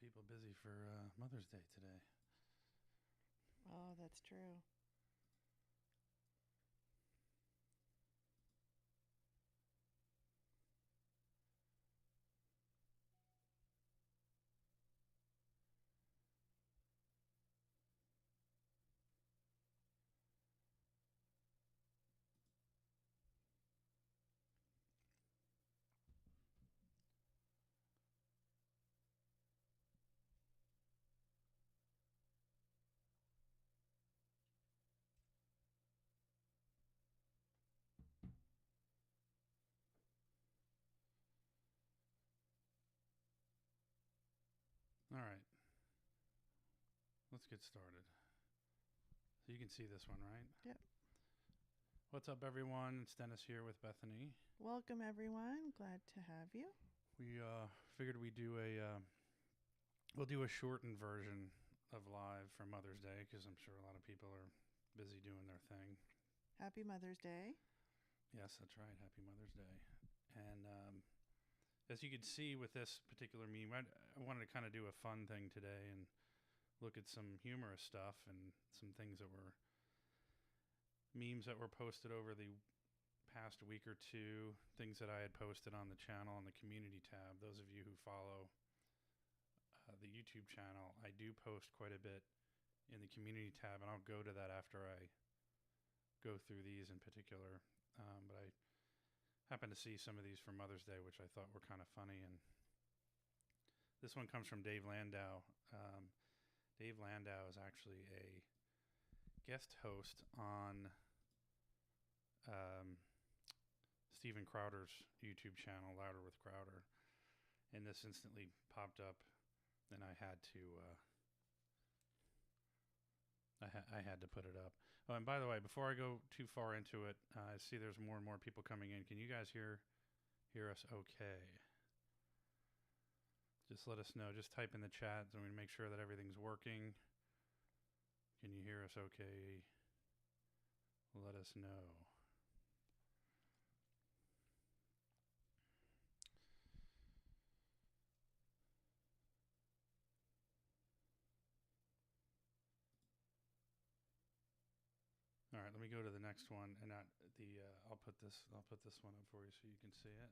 people busy for Mother's Day today. Oh, that's true. All right, let's get started. So you can see this one, right? Yep. What's up, everyone? It's Dennis here with Bethany. Welcome, everyone. Glad to have you. We figured we'd do we'll do a shortened version of live for Mother's Day because I'm sure a lot of people are busy doing their thing. Happy Mother's Day. Yes, that's right. Happy Mother's Day. And as you can see with this particular meme, I wanted to kind of do a fun thing today and look at some humorous stuff and some things that were memes that were posted over the past week or two, things that I had posted on the channel on the community tab. Those of you who follow the YouTube channel, I do post quite a bit in the community tab, and I'll go to that after I go through these in particular. But I happened to see some of these for Mother's Day, which I thought were kind of funny. And this one comes from Dave Landau. Dave Landau is actually a guest host on Steven Crowder's YouTube channel, Louder with Crowder. And this instantly popped up, and I had to I had to put it up. Oh, and by the way, before I go too far into it, I see there's more and more people coming in. Can you guys hear us okay? Just let us know. Just type in the chat so we make sure that everything's working. Can you hear us okay? Let us know. All right, let me go to the next one, and not the. I'll put this one up for you so you can see it.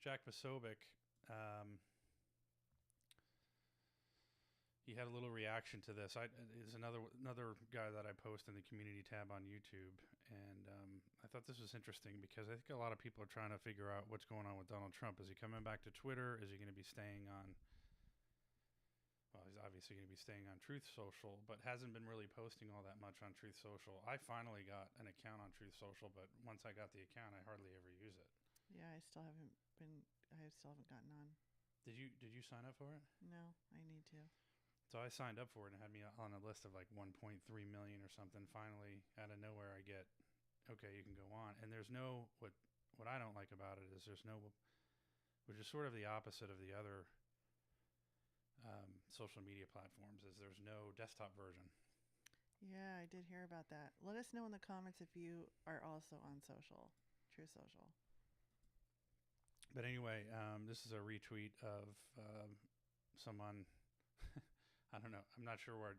Jack Posobiec, he had a little reaction to this. Is another guy that I post in the community tab on YouTube, and I thought this was interesting because I think a lot of people are trying to figure out what's going on with Donald Trump. Is he coming back to Twitter? Is he going to be staying on? Well, he's obviously going to be staying on Truth Social, but hasn't been really posting all that much on Truth Social. I finally got an account on Truth Social, but once I got the account, I hardly ever use it. Yeah, I still haven't gotten on. Did you sign up for it? No, I need to. So I signed up for it and it had me on a list of like 1.3 million or something. Finally, out of nowhere, I get, okay, you can go on. And there's no, what I don't like about it is there's no, which is sort of the opposite of the other social media platforms, is there's no desktop version. Yeah, I did hear about that. Let us know in the comments if you are also on True Social. But anyway, this is a retweet of someone. I don't know. I'm not sure where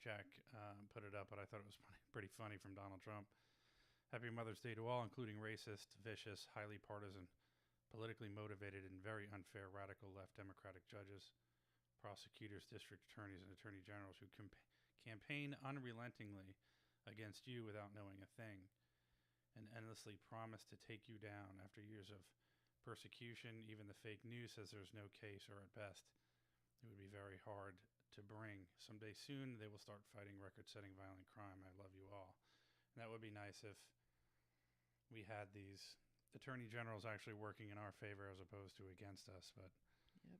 Jack put it up, but I thought it was pretty funny from Donald Trump. Happy Mother's Day to all, including racist, vicious, highly partisan, politically motivated, and very unfair radical left Democratic judges, prosecutors, district attorneys, and attorney generals who campaign unrelentingly against you without knowing a thing and endlessly promise to take you down after years of persecution. Even the fake news says there's no case, or at best, it would be very hard to bring. Someday soon, they will start fighting record-setting violent crime. I love you all. And that would be nice if we had these attorney generals actually working in our favor as opposed to against us. But Yep.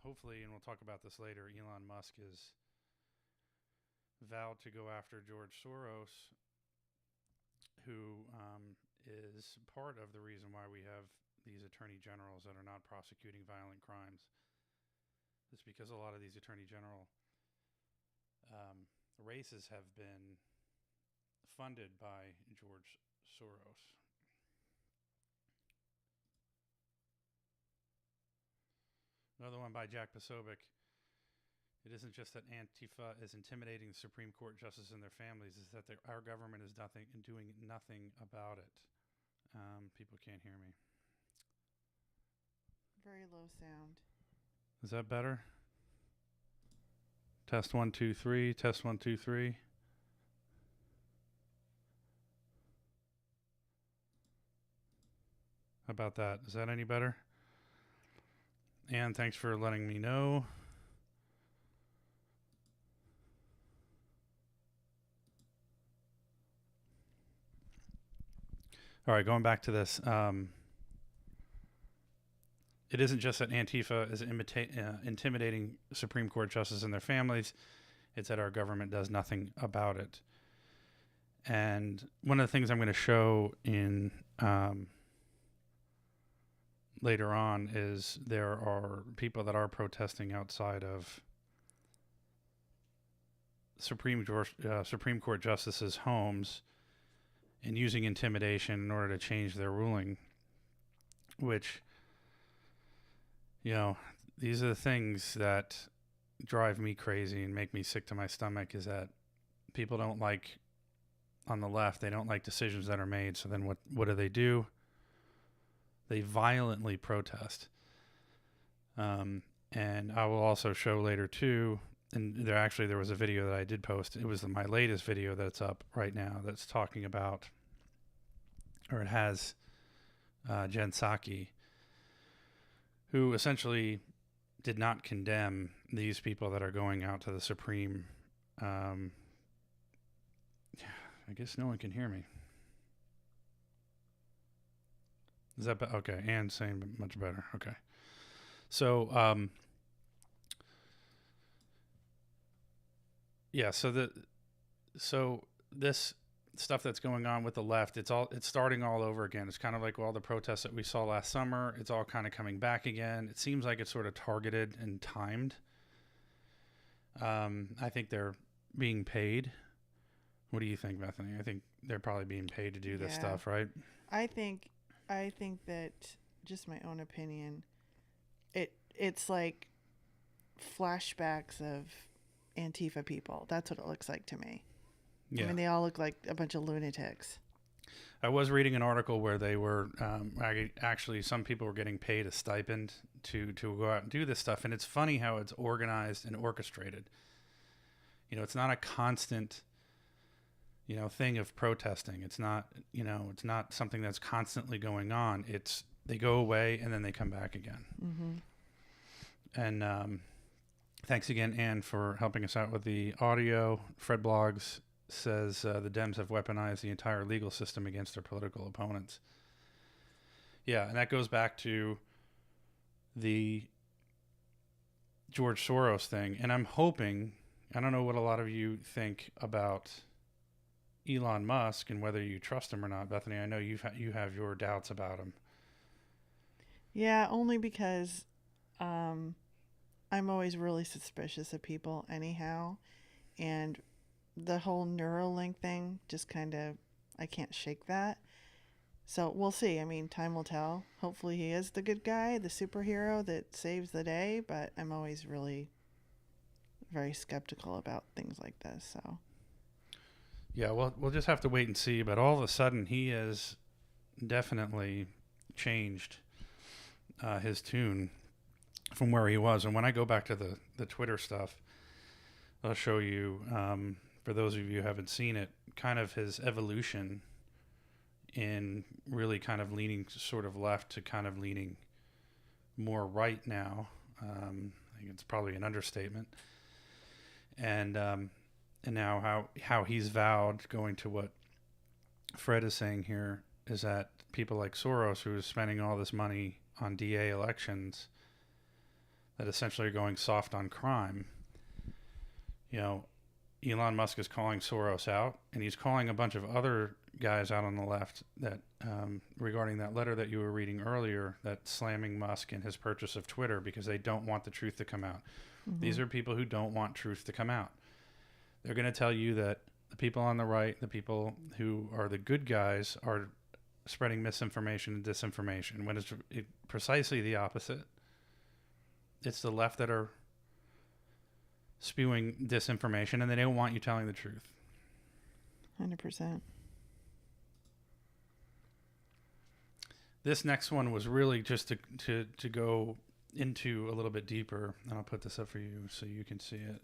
Hopefully, and we'll talk about this later, Elon Musk is vowed to go after George Soros, who is part of the reason why we have these attorney generals that are not prosecuting violent crimes. It's because a lot of these attorney general races have been funded by George Soros. Another one by Jack Posobiec. It isn't just that Antifa is intimidating the Supreme Court justices and their families, it's that our government is doing nothing about it. People can't hear me. Very low sound. Is that better? Test 1 2 3. Test 1 2 3. How about that? Is that any better? And thanks for letting me know. All right, going back to this. It isn't just that Antifa is intimidating Supreme Court justices and their families. It's that our government does nothing about it. And one of the things I'm going to show in later on is there are people that are protesting outside of Supreme Court justices' homes and using intimidation in order to change their ruling, which, you know, these are the things that drive me crazy and make me sick to my stomach, is that people don't like, on the left, they don't like decisions that are made. So then what do? They violently protest. And I will also show later too, and there was a video that I did post. It was my latest video that's up right now that's talking about, or it has Jen Psaki, who essentially did not condemn these people that are going out to the Supreme. I guess no one can hear me. Is that okay? And saying much better. Okay. So, yeah. So this stuff that's going on with the left, it's starting all over again. It's kind of like all the protests that we saw last summer. It's all kind of coming back again. It seems like it's sort of targeted and timed. I think they're being paid. What do you think, Bethany? I think they're probably being paid to do this stuff, right? I think that, just my own opinion, it's like flashbacks of Antifa people. That's what it looks like to me. Yeah. I mean, they all look like a bunch of lunatics. I was reading an article where they were actually, some people were getting paid a stipend to go out and do this stuff. And it's funny how it's organized and orchestrated. You know, it's not a constant, thing of protesting. It's not, it's not something that's constantly going on. It's, they go away and then they come back again. Mm-hmm. And thanks again, Ann, for helping us out with the audio. Fred Blogs says the Dems have weaponized the entire legal system against their political opponents. Yeah, and that goes back to the George Soros thing. And I'm hoping, I don't know what a lot of you think about Elon Musk and whether you trust him or not. Bethany, I know you have your doubts about him. Yeah, only because I'm always really suspicious of people anyhow. And the whole Neuralink thing just kind of, I can't shake that. So we'll see. I mean, time will tell. Hopefully he is the good guy, the superhero that saves the day. But I'm always really very skeptical about things like this. So. Yeah, well, we'll just have to wait and see. But all of a sudden, he has definitely changed his tune from where he was. And when I go back to the Twitter stuff, I'll show you, for those of you who haven't seen it, kind of his evolution in really kind of leaning sort of left to kind of leaning more right now. I think it's probably an understatement. And now how he's vowed, going to what Fred is saying here, is that people like Soros, who is spending all this money on DA elections, that essentially are going soft on crime. Elon Musk is calling Soros out, and he's calling a bunch of other guys out on the left that regarding that letter that you were reading earlier, that slamming Musk and his purchase of Twitter because they don't want the truth to come out. Mm-hmm. These are people who don't want truth to come out. They're going to tell you that the people on the right, the people who are the good guys, are spreading misinformation and disinformation, when it's precisely the opposite. it's the left that are spewing disinformation, and they don't want you telling the truth. 100%. This next one was really just to go into a little bit deeper, and I'll put this up for you so you can see it.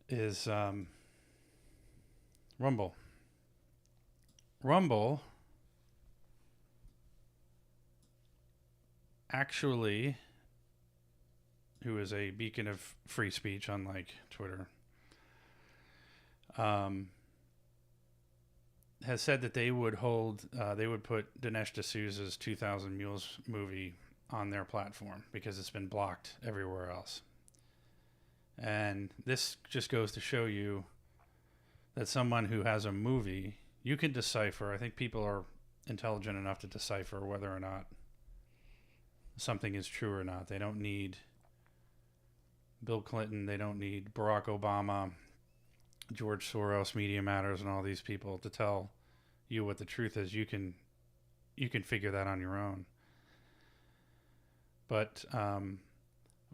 Is Rumble. Rumble actually, who is a beacon of free speech, unlike Twitter, has said that they would put Dinesh D'Souza's 2000 Mules movie on their platform because it's been blocked everywhere else. And this just goes to show you that someone who has a movie, you can decipher. I think people are intelligent enough to decipher whether or not something is true or not. They don't need Bill Clinton. They don't need Barack Obama, George Soros, Media Matters, and all these people to tell you what the truth is. You can figure that on your own. But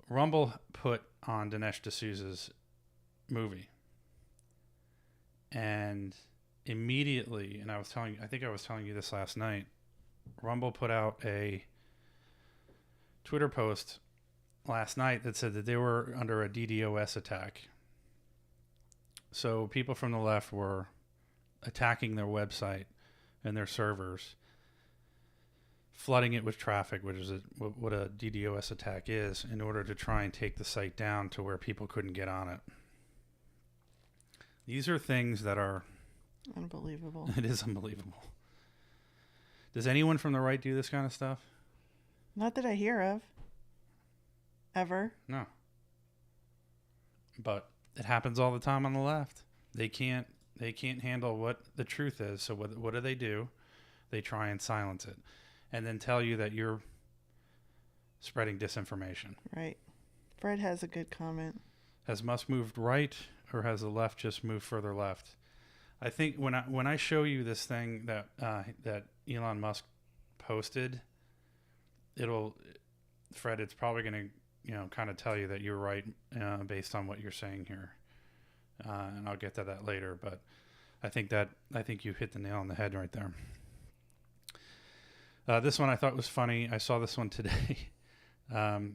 Rumble put on Dinesh D'Souza's movie, and immediately, and I think I was telling you this last night, Rumble put out a Twitter post last night that said that they were under a DDoS attack. So people from the left were attacking their website and their servers, flooding it with traffic, which is what a DDoS attack is, in order to try and take the site down to where people couldn't get on it. These are things that are unbelievable. It is unbelievable. Does anyone from the right do this kind of stuff? Not that I hear of. Ever. No. But it happens all the time on the left. They can't handle what the truth is. So what do? They try and silence it, and then tell you that you're spreading disinformation. Right. Fred has a good comment. Has Musk moved right, or has the left just moved further left? I think when I show you this thing that Elon Musk posted, Fred, it's probably going to kind of tell you that you're right based on what you're saying here, and I'll get to that later. But I think you hit the nail on the head right there. This one I thought was funny. I saw this one today.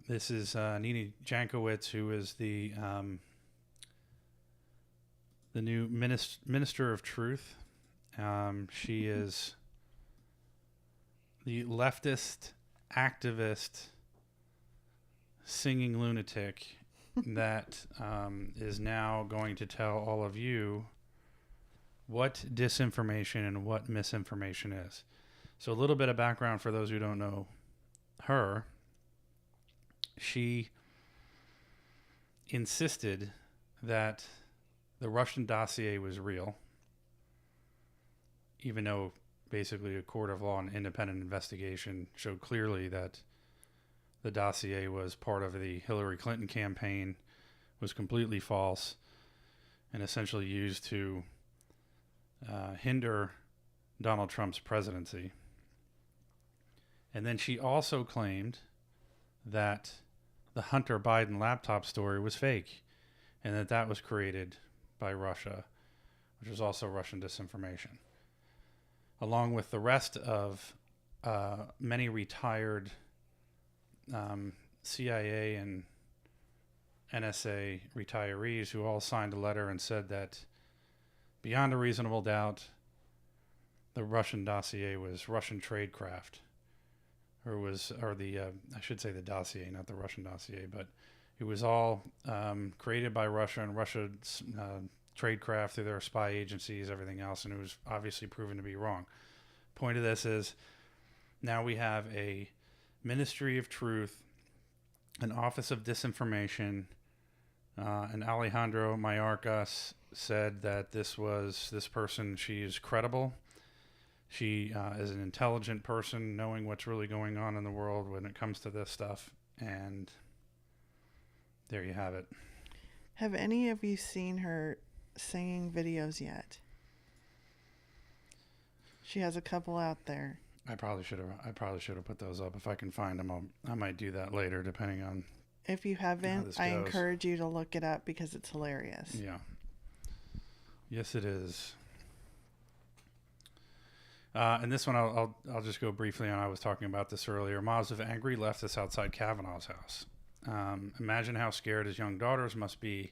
This is Nina Jankowicz, who is the new minister of truth. She is the leftist activist singing lunatic that is now going to tell all of you what disinformation and what misinformation is. So a little bit of background for those who don't know her. She insisted that the Russian dossier was real, even though basically a court of law and independent investigation showed clearly that the dossier was part of the Hillary Clinton campaign, was completely false, and essentially used to hinder Donald Trump's presidency. And then she also claimed that the Hunter Biden laptop story was fake, and that was created by Russia, which was also Russian disinformation, along with the rest of many retired CIA and NSA retirees who all signed a letter and said that beyond a reasonable doubt, the Russian dossier was Russian tradecraft, I should say the dossier, not the Russian dossier, but it was all created by Russia and Russia's tradecraft through their spy agencies, everything else, and it was obviously proven to be wrong. Point of this is now we have a Ministry of Truth, an Office of Disinformation, and Alejandro Mayorkas said that this person, she is credible. She is an intelligent person, knowing what's really going on in the world when it comes to this stuff. And there you have it. Have any of you seen her singing videos yet? She has a couple out there. I probably should have put those up. If I can find them, I might do that later, depending on. If you haven't, this I goes. encourage you to look it up because it's hilarious. Yeah. Yes, it is. And this one, I'll just go briefly on. I was talking about this earlier. Mobs of angry leftists outside Kavanaugh's house. Imagine how scared his young daughters must be.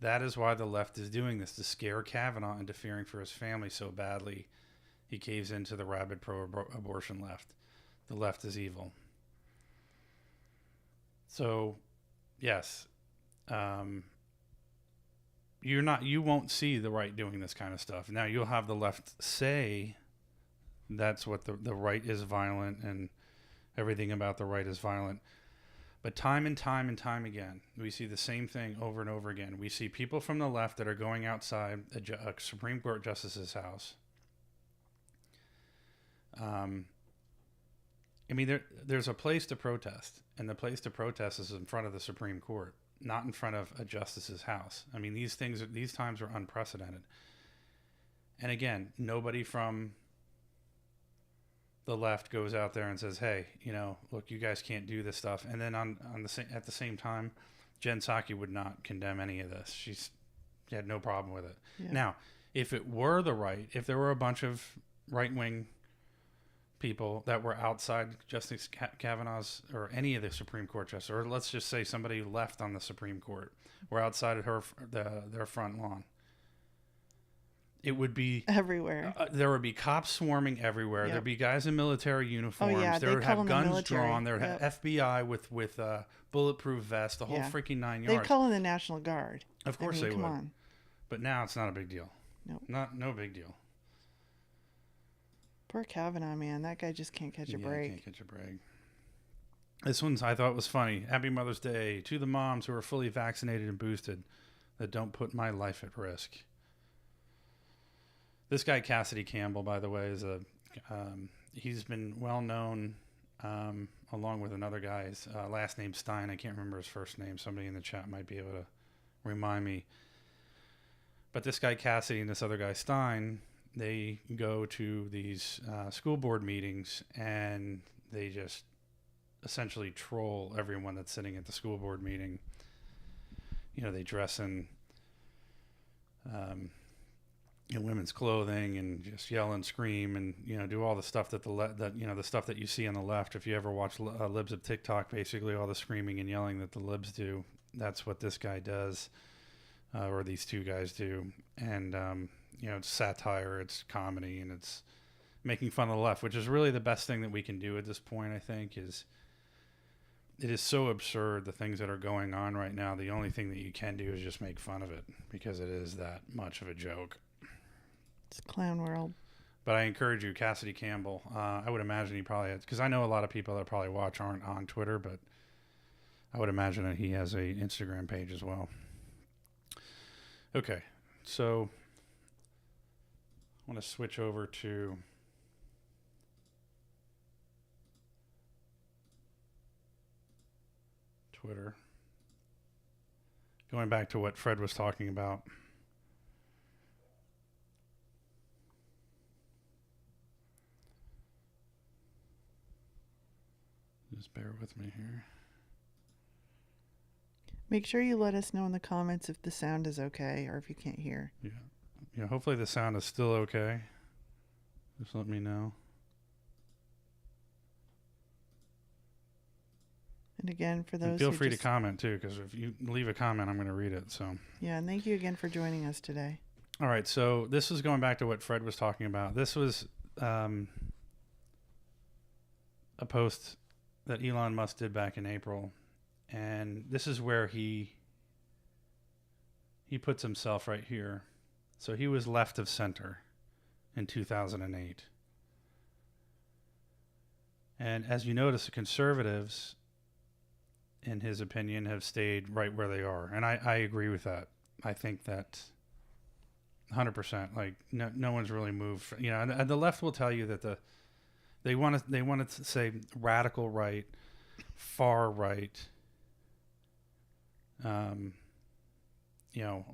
That is why the left is doing this, to scare Kavanaugh into fearing for his family so badly he caves into the rabid pro-abortion left. The left is evil. So, yes, you won't see the right doing this kind of stuff. Now you'll have the left say that's what the right is violent and everything about the right is violent. But time and time and time again, we see the same thing over and over again. We see people from the left that are going outside a Supreme Court justice's house. I mean, there's a place to protest, and the place to protest is in front of the Supreme Court, not in front of a justice's house. I mean, these times are unprecedented. And again, nobody from the left goes out there and says, "Hey, look, you guys can't do this stuff." And then at the same time, Jen Psaki would not condemn any of this. She had no problem with it. Yeah. Now, if it were the right, if there were a bunch of right-wing people that were outside Justice Kavanaugh's or any of the Supreme Court justices, or let's just say somebody left on the Supreme Court, were outside of their front lawn, it would be everywhere. There would be cops swarming everywhere. Yep. There'd be guys in military uniforms. Oh, yeah. They would have guns drawn. There would have FBI with bulletproof vests, the whole freaking 9 yards. They'd call in the National Guard. Of course they would. Come on. But now it's not a big deal. Nope. No big deal. Poor Kavanaugh, man. That guy just can't catch a break. Can't catch a break. This one I thought was funny. Happy Mother's Day to the moms who are fully vaccinated and boosted that don't put my life at risk. This guy, Cassidy Campbell, by the way, is he's been well known along with another guy. His last name Stein. I can't remember his first name. Somebody in the chat might be able to remind me. But this guy, Cassidy, and this other guy, Stein, they go to these school board meetings and they just essentially troll everyone that's sitting at the school board meeting. They dress in women's clothing and just yell and scream and do all the stuff that the stuff that you see on the left. If you ever watch libs of TikTok, basically all the screaming and yelling that the libs do, that's what this guy does, or these two guys do. And it's satire, it's comedy, and it's making fun of the left, which is really the best thing that we can do at this point. I think it is so absurd, the things that are going on right now. The only thing that you can do is just make fun of it because it is that much of a joke. It's clown world. But I encourage you, Cassidy Campbell. I would imagine he probably has, because I know a lot of people that probably watch aren't on Twitter, but I would imagine that he has a Instagram page as well. Okay, so I want to switch over to Twitter. Going back to what Fred was talking about. Just bear with me here. Make sure you let us know in the comments if the sound is okay or if you can't hear. Yeah, hopefully the sound is still okay. Just let me know. And again, for those feel free to comment too, because if you leave a comment, I'm going to read it. So yeah, and thank you again for joining us today. All right, so this is going back to what Fred was talking about. This was a post that Elon Musk did back in April, and this is where he puts himself right here. So he was left of center in 2008. And as you notice, the conservatives, in his opinion, have stayed right where they are. And I agree with that. I think that 100%, like no one's really moved. And the left will tell you that they want to say radical right, far right,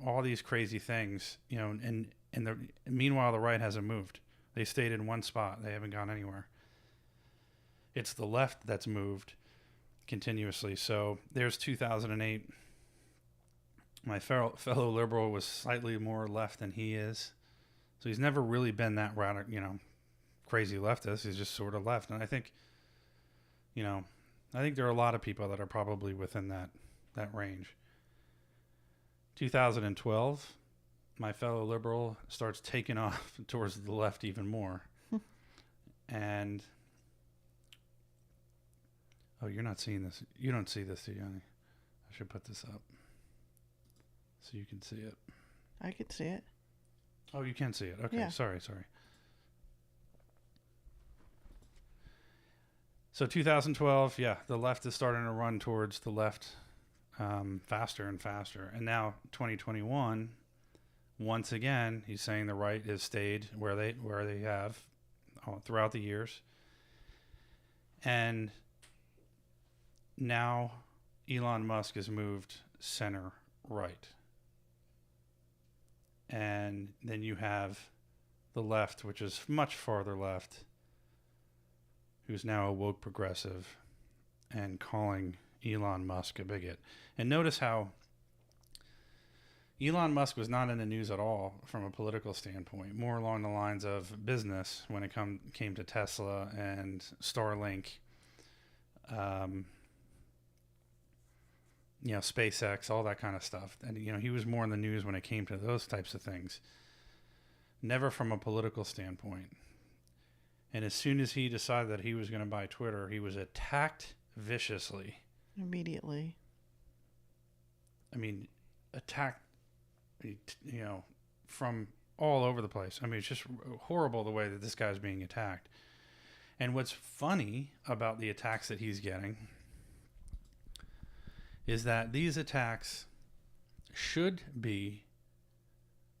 all these crazy things, and meanwhile the right hasn't moved. They stayed in one spot. They haven't gone anywhere. it's the left that's moved continuously. So there's 2008. My fellow liberal was slightly more left than he is. So he's never really been that radical, crazy leftist. He's just sort of left. And I think there are a lot of people that are probably within that range. 2012, my fellow liberal starts taking off towards the left even more. And oh, you're not seeing this. You don't see this, do you, honey? I should put this up so you can see it. I could see it. Oh, you can see it. Okay, Yeah. Sorry. So 2012, yeah, the left is starting to run towards the left faster and faster. And now 2021, once again, he's saying the right has stayed where they have throughout the years. And now Elon Musk has moved center right. And then you have the left, which is much farther left, who's now a woke progressive and calling Elon Musk a bigot. And notice how Elon Musk was not in the news at all from a political standpoint, more along the lines of business when it came to Tesla and Starlink, SpaceX, all that kind of stuff. And, he was more in the news when it came to those types of things, never from a political standpoint. And as soon as he decided that he was going to buy Twitter, he was attacked viciously. Immediately. I mean, attacked, from all over the place. I mean, it's just horrible the way that this guy's being attacked. And what's funny about the attacks that he's getting is that these attacks should be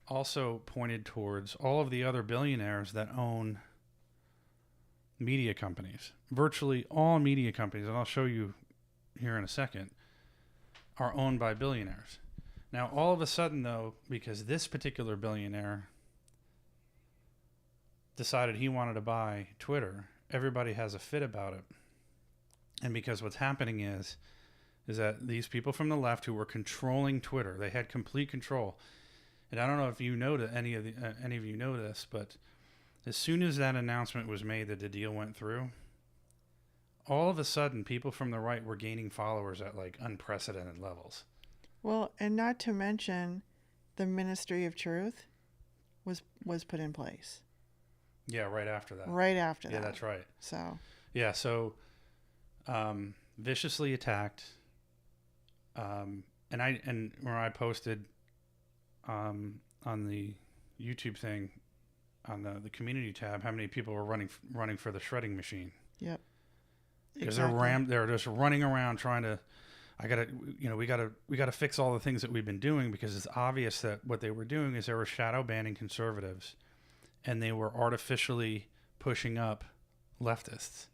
also pointed towards all of the other billionaires that own media companies. Virtually all media companies, and I'll show you here in a second, are owned by billionaires. Now, all of a sudden, though, because this particular billionaire decided he wanted to buy Twitter, everybody has a fit about it. And because what's happening is that these people from the left who were controlling Twitter, they had complete control. And I don't know if you know any of you know this, but as soon as that announcement was made that the deal went through, all of a sudden people from the right were gaining followers at like unprecedented levels. Well, and not to mention the Ministry of Truth was put in place. Yeah, right after that. Right after that. Yeah, that's right. So. Yeah, so viciously attacked. And where I posted on the YouTube thing on the community tab how many people were running for the shredding machine. Yep. Because they're just running around trying to. We gotta fix all the things that we've been doing, because it's obvious that what they were doing is they were shadow banning conservatives, and they were artificially pushing up leftists.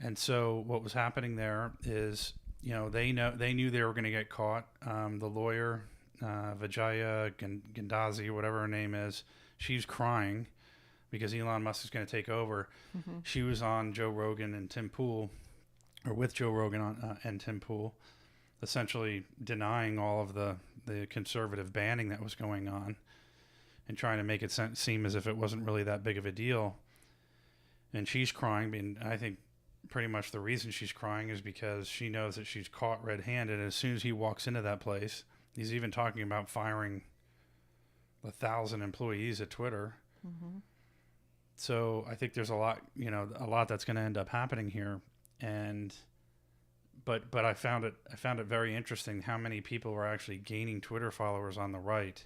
And so what was happening there is, they knew they were going to get caught. The lawyer, Vijaya Gandhazi, whatever her name is, she's crying because Elon Musk is going to take over. Mm-hmm. She was on Joe Rogan and Tim Pool, or with Joe Rogan and Tim Pool, essentially denying all of the conservative banning that was going on and trying to make it seem as if it wasn't really that big of a deal. And she's crying, and I think pretty much the reason she's crying is because she knows that she's caught red-handed. As soon as he walks into that place, he's even talking about firing 1,000 employees at Twitter. Mm-hmm. So I think there's a lot that's going to end up happening here. But I found it very interesting how many people were actually gaining Twitter followers on the right,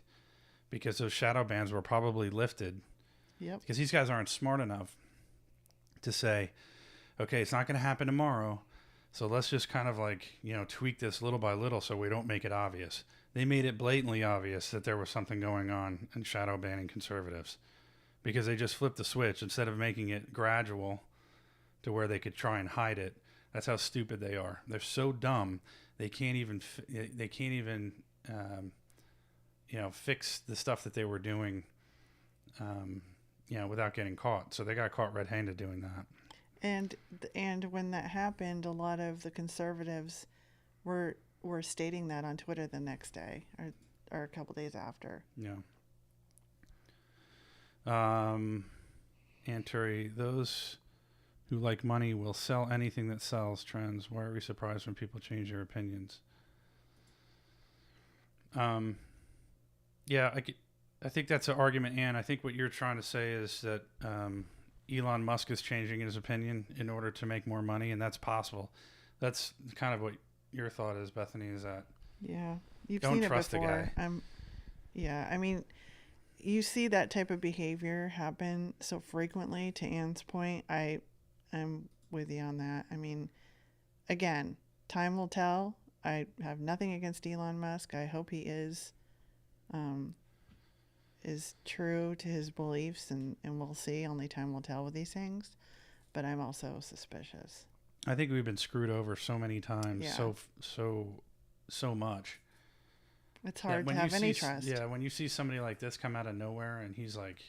because those shadow bans were probably lifted. Yep. Because these guys aren't smart enough to say, okay, it's not going to happen tomorrow, so let's just kind of tweak this little by little so we don't make it obvious. They made it blatantly obvious that there was something going on in shadow banning conservatives, because they just flipped the switch instead of making it gradual to where they could try and hide it. That's how stupid they are. They're so dumb they can't even fix the stuff that they were doing, without getting caught. So they got caught red-handed doing that. And when that happened, a lot of the conservatives were stating that on Twitter the next day or a couple days after. Yeah. And Terry, those who like money will sell anything that sells. Trends. Why are we surprised when people change their opinions? Yeah, I think that's an argument, and I think what you're trying to say is that Elon Musk is changing his opinion in order to make more money, and that's possible. That's kind of what your thought is, Bethany, is that Yeah, you've don't seen it trust the before. guy. Yeah, I mean, you see that type of behavior happen so frequently. To Anne's point, I'm with you on that. I mean, again, time will tell. I have nothing against Elon Musk. I hope he is true to his beliefs, and we'll see. Only time will tell with these things. But I'm also suspicious. I think we've been screwed over so many times, Yeah. so much. It's That hard to when have you any see, trust. yeah, when you see somebody like this come out of nowhere and he's like,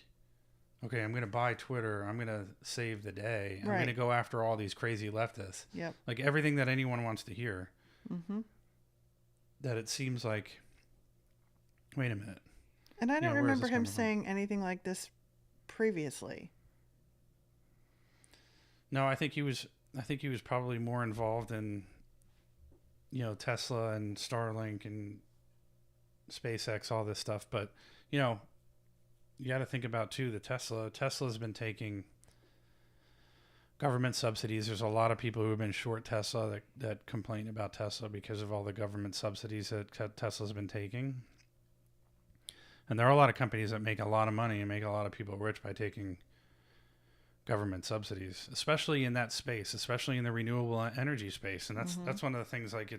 okay, I'm going to buy Twitter. I'm going to save the day. I'm going to Right. go after all these crazy leftists. Yep. Like everything that anyone wants to hear. Mm-hmm. That it seems like, wait a minute. And I don't Where is remember this him coming from? saying anything like this previously. No, I think he was probably more involved in, Tesla and Starlink and SpaceX, all this stuff. But, you got to think about too, Tesla's been taking government subsidies. There's a lot of people who have been short Tesla that complain about Tesla because of all the government subsidies that Tesla's been taking. And there are a lot of companies that make a lot of money and make a lot of people rich by taking government subsidies, especially in that space, especially in the renewable energy space. And that's one of the things, like,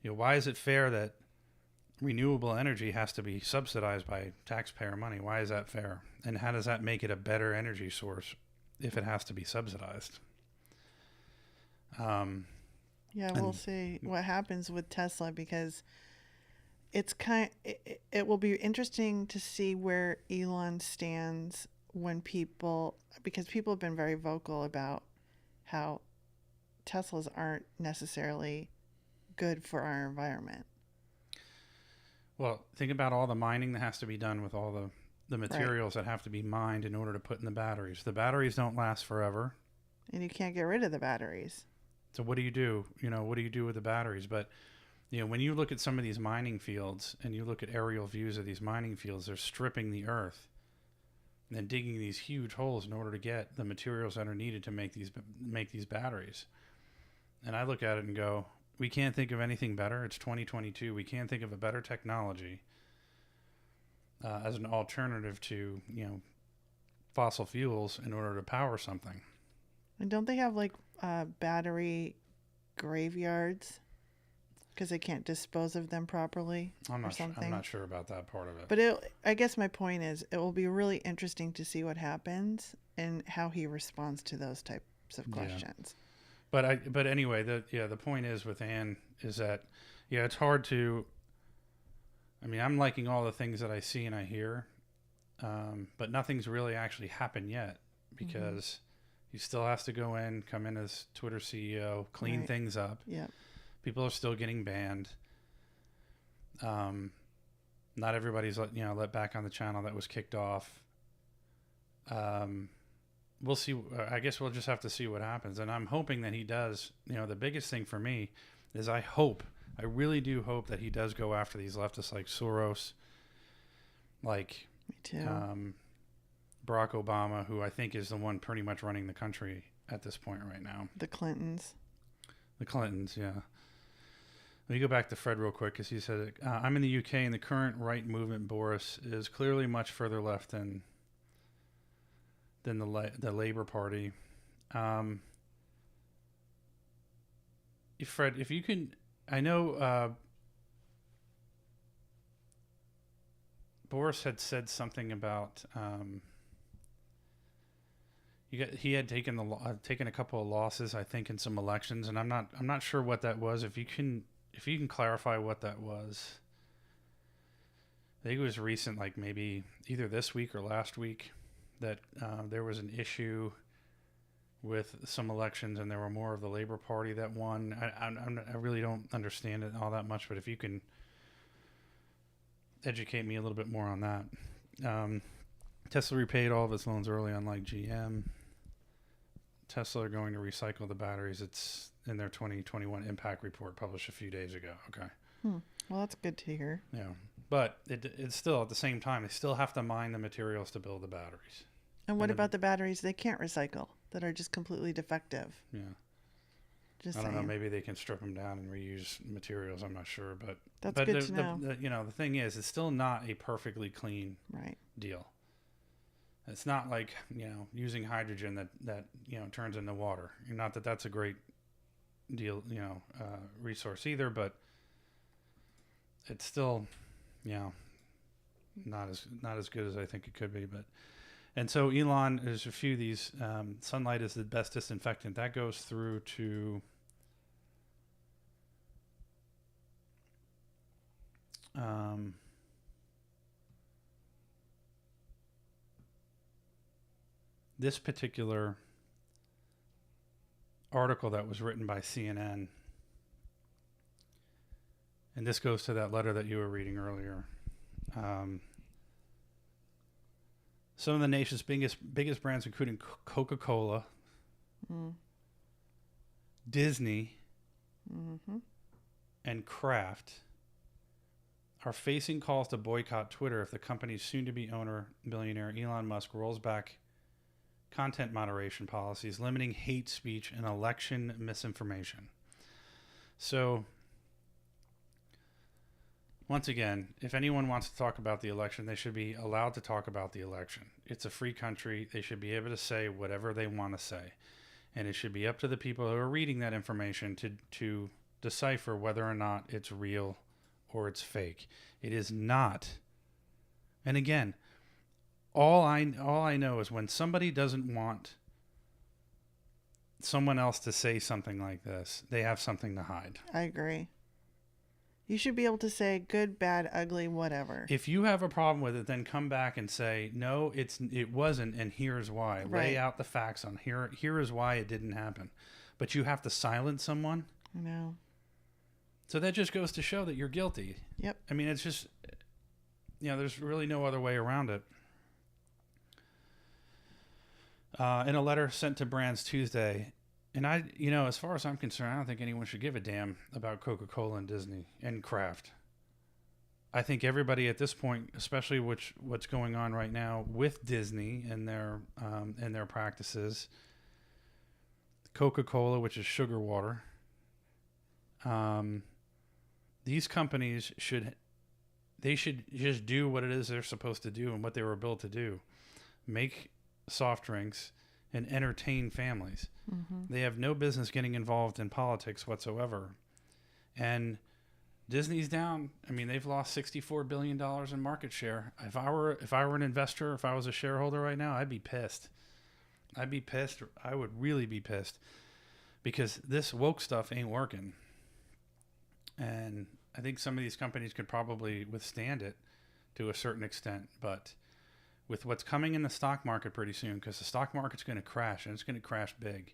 why is it fair that renewable energy has to be subsidized by taxpayer money? Why is that fair? And how does that make it a better energy source if it has to be subsidized? Yeah, we'll see what happens with Tesla, because it will be interesting to see where Elon stands because people have been very vocal about how Teslas aren't necessarily good for our environment. Well, think about all the mining that has to be done with all the materials that have to be mined in order to put in the batteries. The batteries don't last forever. And you can't get rid of the batteries. So what do you do? What do you do with the batteries? But, when you look at some of these mining fields and you look at aerial views of these mining fields, they're stripping the earth and then digging these huge holes in order to get the materials that are needed to make these batteries. And I look at it and go, we can't think of anything better. It's 2022. We can't think of a better technology as an alternative to, fossil fuels in order to power something. And don't they have battery graveyards because they can't dispose of them properly I'm or something? I'm not sure about that part of it. But I guess my point is, it will be really interesting to see what happens and how he responds to those types of questions. But anyway, the point is with Anne is that, it's hard to. I mean, I'm liking all the things that I see and I hear, but nothing's really actually happened yet, because he still has to come in as Twitter CEO, clean things up. Yep. People are still getting banned. Not everybody's let back on the channel that was kicked off. We'll see. I guess we'll just have to see what happens. And I'm hoping that he does. The biggest thing for me is I really do hope that he does go after these leftists like Soros, like Me too. Barack Obama, who I think is the one pretty much running the country at this point right now. The Clintons. The Clintons, yeah. Let me go back to Fred real quick, because he said, I'm in the UK, and the current right movement, Boris, is clearly much further left than the Labour Party. Fred, if you can, I know Boris had said something about he had taken a couple of losses, I think, in some elections, and I'm not sure what that was. If you can clarify what that was. I think it was recent, like maybe either this week or last week, that there was an issue with some elections, and there were more of the Labor Party that won. I really don't understand it all that much, but if you can educate me a little bit more on that. Tesla repaid all of its loans early, unlike GM. Tesla are going to recycle the batteries. It's in their 2021 impact report published a few days ago. Okay. Well, that's good to hear. Yeah. But it's still, at the same time, they still have to mine the materials to build the batteries. And what about the batteries they can't recycle that are just completely defective? Yeah. Just I don't know. saying. Maybe they can strip them down and reuse materials. I'm not sure. But That's good to know. The thing is, it's still not a perfectly clean deal. It's not like, using hydrogen that turns into water. Not that that's a great deal, resource either, but it's still, not as good as I think it could be. And so Elon, there's a few of these. Sunlight is the best disinfectant. That goes through to this particular article that was written by CNN. And this goes to that letter that you were reading earlier. Some of the nation's biggest brands, including Coca-Cola, Disney, and Kraft, are facing calls to boycott Twitter if the company's soon-to-be owner, billionaire Elon Musk, rolls back content moderation policies limiting hate speech and election misinformation. So, once again, if anyone wants to talk about the election, they should be allowed to talk about the election. It's a free country. They should be able to say whatever they want to say. And it should be up to the people who are reading that information to decipher whether or not it's real or it's fake. It is not. And again, all I know is when somebody doesn't want someone else to say something like this, they have something to hide. I agree. You should be able to say good, bad, ugly, whatever. If you have a problem with it, then come back and say, no, it wasn't, and here's why. Right. Lay out the facts on here. Here is why it didn't happen. But you have to silence someone? No. So that just goes to show that you're guilty. Yep. I mean, it's just, there's really no other way around it. In a letter sent to brands Tuesday, and as far as I'm concerned, I don't think anyone should give a damn about Coca-Cola and Disney and Kraft. I think everybody at this point, especially what's going on right now with Disney and their practices, Coca-Cola, which is sugar water, these companies should just do what it is they're supposed to do and what they were built to do: make soft drinks and entertain families. They have no business getting involved in politics whatsoever. And Disney's down. I mean, they've lost $64 billion in market share. If I were an investor, if I was a shareholder right now, I'd be pissed. I'd be pissed. I would really be pissed because this woke stuff ain't working. And I think some of these companies could probably withstand it to a certain extent, but with what's coming in the stock market pretty soon, because the stock market's going to crash, and it's going to crash big.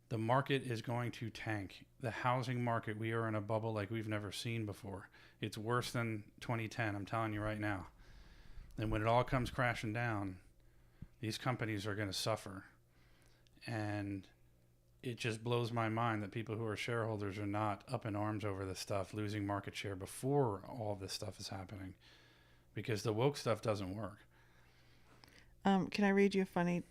The market is going to tank. The housing market, we are in a bubble like we've never seen before. It's worse than 2010, I'm telling you right now. And when it all comes crashing down, these companies are going to suffer. And it just blows my mind that people who are shareholders are not up in arms over this stuff, losing market share before all of this stuff is happening. Because the woke stuff doesn't work. Can I read you a funny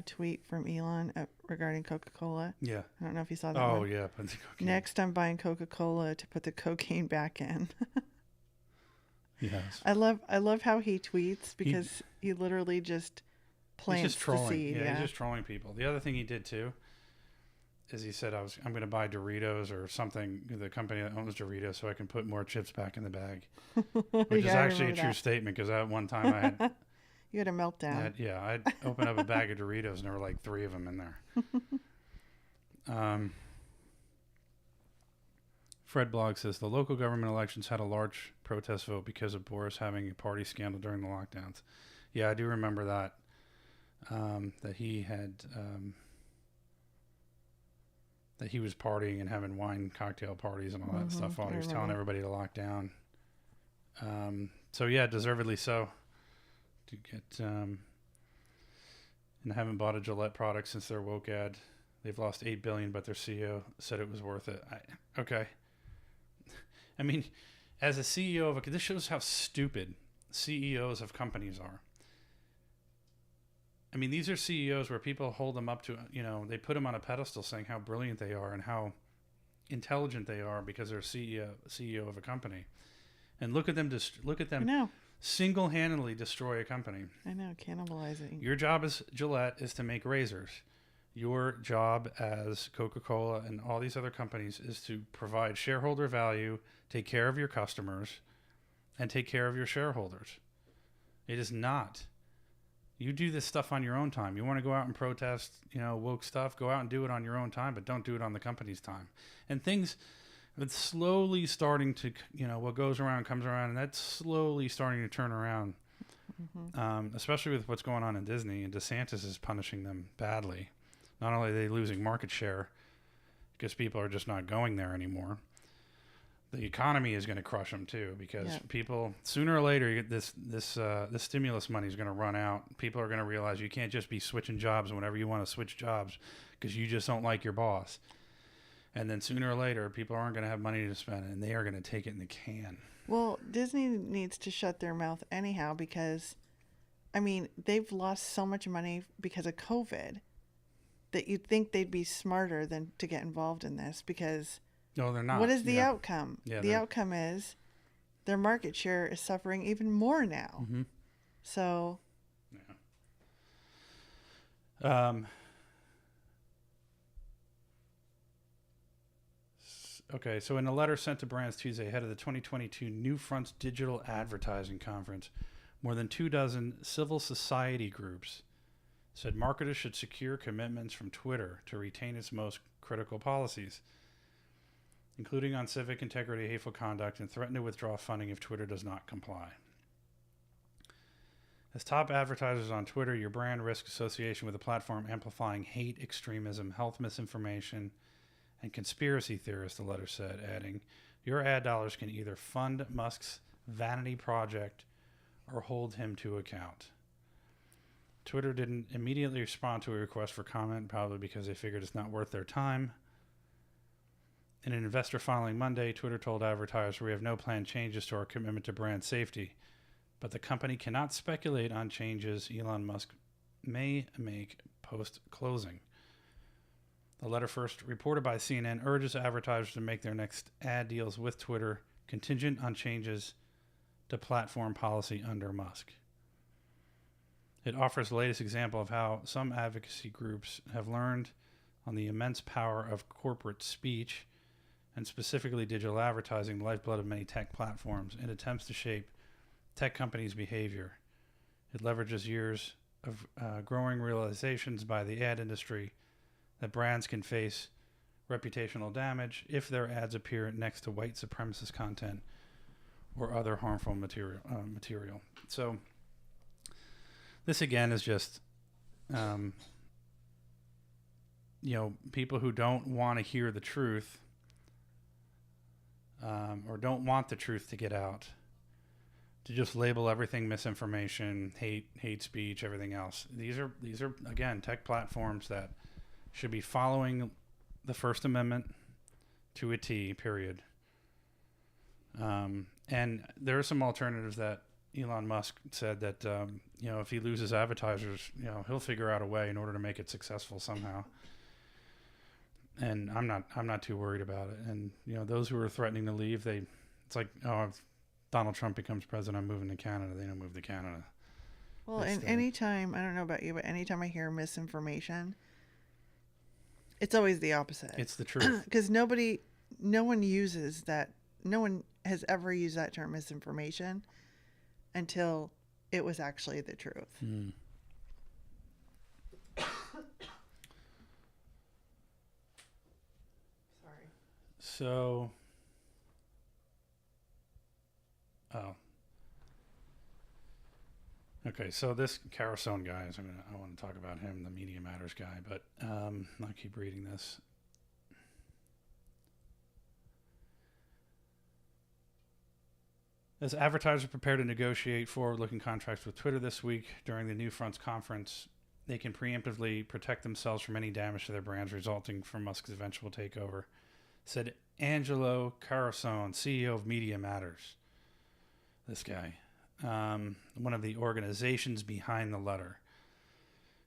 tweet from Elon regarding Coca-Cola? Yeah. I don't know if you saw that one. Oh, yeah. Next, I'm buying Coca-Cola to put the cocaine back in. Yes. I love how he tweets because he literally just plants the seed. Yeah, he's just trolling people. The other thing he did too is he said I'm going to buy Doritos or something, the company that owns Doritos, so I can put more chips back in the bag. Which is actually a true statement, because at one time I had you had a meltdown. I'd open up a bag of Doritos and there were like 3 of them in there. Fred Blog says the local government elections had a large protest vote because of Boris having a party scandal during the lockdowns. Yeah, I do remember that. that he had that he was partying and having wine cocktail parties and all that stuff while he was telling everybody to lock down. So yeah, deservedly so. To get and haven't bought a Gillette product since their woke ad. They've lost $8 billion, but their CEO said it was worth it. Okay. I mean, as a CEO of this shows how stupid CEOs of companies are. I mean, these are CEOs where people hold them up to, they put them on a pedestal saying how brilliant they are and how intelligent they are because they're CEO of a company. And look at them single-handedly destroy a company. I know, cannibalizing. Your job as Gillette is to make razors. Your job as Coca-Cola and all these other companies is to provide shareholder value, take care of your customers, and take care of your shareholders. It is not. You do this stuff on your own time. You want to go out and protest, woke stuff, go out and do it on your own time, but don't do it on the company's time. And things, it's slowly starting to, what goes around comes around, and that's slowly starting to turn around, especially with what's going on in Disney, and DeSantis is punishing them badly. Not only are they losing market share because people are just not going there anymore, the economy is going to crush them too because people, sooner or later, this stimulus money is going to run out. People are going to realize you can't just be switching jobs whenever you want to switch jobs because you just don't like your boss. And then sooner or later, people aren't going to have money to spend, and they are going to take it in the can. Well, Disney needs to shut their mouth anyhow because, they've lost so much money because of COVID that you'd think they'd be smarter than to get involved in this because... No, they're not. What is the outcome? Yeah, the outcome is their market share is suffering even more now. Mm-hmm. So... Yeah. Okay, so in a letter sent to brands Tuesday ahead of the 2022 New Fronts Digital Advertising Conference, more than 24 civil society groups said marketers should secure commitments from Twitter to retain its most critical policies, including on civic integrity, hateful conduct, and threaten to withdraw funding if Twitter does not comply. As top advertisers on Twitter, your brand risks association with a platform amplifying hate, extremism, health misinformation, and conspiracy theorists, the letter said, adding, your ad dollars can either fund Musk's vanity project or hold him to account. Twitter didn't immediately respond to a request for comment, probably because they figured it's not worth their time. In an investor filing Monday, Twitter told advertisers, we have no planned changes to our commitment to brand safety, but the company cannot speculate on changes Elon Musk may make post-closing. The letter, first reported by CNN, urges advertisers to make their next ad deals with Twitter contingent on changes to platform policy under Musk. It offers the latest example of how some advocacy groups have learned on the immense power of corporate speech, and specifically digital advertising, the lifeblood of many tech platforms, in attempts to shape tech companies' behavior. It leverages years of growing realizations by the ad industry that brands can face reputational damage if their ads appear next to white supremacist content or other harmful material. So this again is just, people who don't want to hear the truth or don't want the truth to get out, to just label everything misinformation, hate speech, everything else. These are again tech platforms that should be following the First Amendment to a T, period. And there are some alternatives that Elon Musk said that, if he loses advertisers, he'll figure out a way in order to make it successful somehow. And I'm not too worried about it. And, those who are threatening to leave, it's like, if Donald Trump becomes president, I'm moving to Canada. They don't move to Canada. Well, and anytime, I don't know about you, but anytime I hear misinformation, it's always the opposite. It's the truth. Because no one uses that. No one has ever used that term misinformation until it was actually the truth. Mm. Sorry. So, Okay, so this Carosone guy, I want to talk about him, the Media Matters guy, but I'll keep reading this. As advertisers prepare to negotiate forward-looking contracts with Twitter this week during the New Fronts conference, they can preemptively protect themselves from any damage to their brands resulting from Musk's eventual takeover, said Angelo Carosone, CEO of Media Matters. This guy, one of the organizations behind the letter.